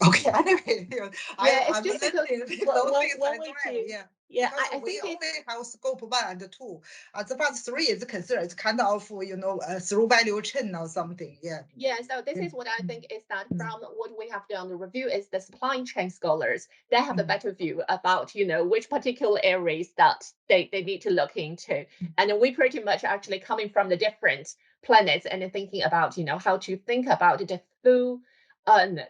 Okay. Anyway, it's just because when we do, yeah, I we think only have scope 1 and 2. The part 3 is considered kind of through value chain or something. Yeah. Yeah. So this is what I think is that from what we have done the review is the supply chain scholars, they have a better view about which particular areas that they need to look into, and we pretty much actually coming from the different planets and thinking about how to think about the full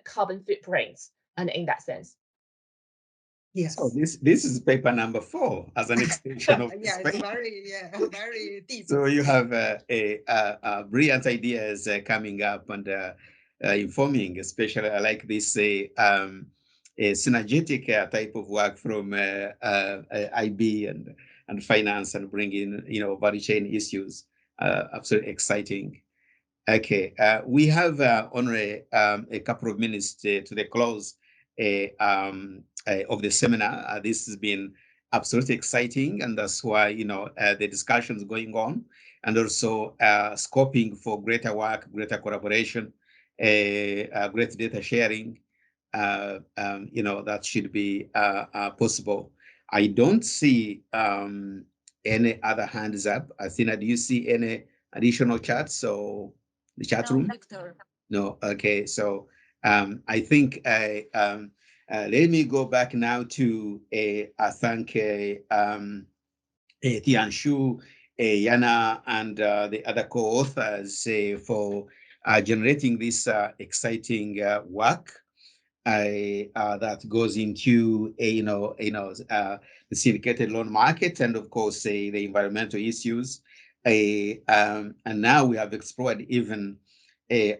carbon footprints, and in that sense. Yes. So this is paper number 4 as an extension of yeah, this it's paper. very deep. So you have brilliant ideas coming up and informing, especially I like this a synergetic type of work from IB and finance and bringing value chain issues. Absolutely exciting. Okay, we have only a couple of minutes to the close of the seminar. This has been absolutely exciting, and that's why the discussions going on, and also scoping for greater work, greater collaboration, great data sharing. That should be possible. I don't see any other hands up. Athena, do you see any additional chats? So the chat room? Victor. No. Okay. So I think let me go back now to thank Tianshu, Yana, and the other co-authors for generating this exciting work that goes into the syndicated loan market and of course the environmental issues. And now we have explored even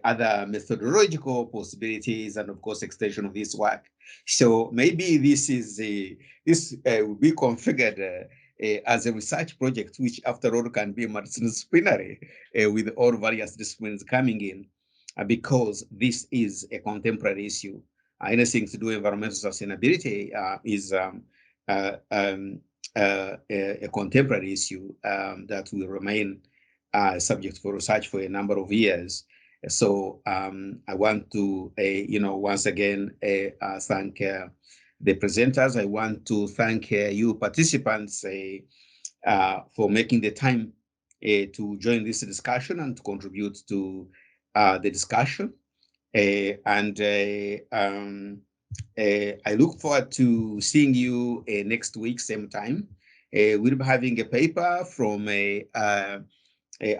other methodological possibilities and of course extension of this work. So maybe this will be configured as a research project, which after all can be multidisciplinary with all various disciplines coming in, because this is a contemporary issue. Anything to do with environmental sustainability is a contemporary issue that will remain subject for research for a number of years. So I want to, once again, thank the presenters. I want to thank you participants for making the time to join this discussion and to contribute to the discussion. I look forward to seeing you next week, same time. We'll be having a paper from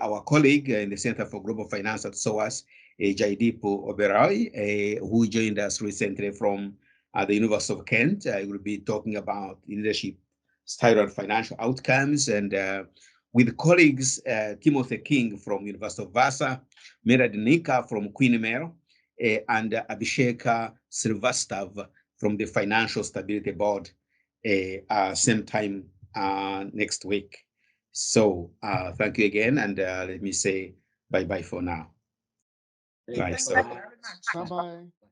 our colleague in the Center for Global Finance at SOAS, Jaideep Oberoi, who joined us recently from the University of Kent. I will be talking about leadership style and financial outcomes, and with colleagues Timothy King from University of Vaasa, Meera Dinika from Queen Mary, and Abhishek Srivastav from the Financial Stability Board, same time next week. So thank you again, and let me say bye-bye for now. Thank you Bye. so So, much. Bye-bye.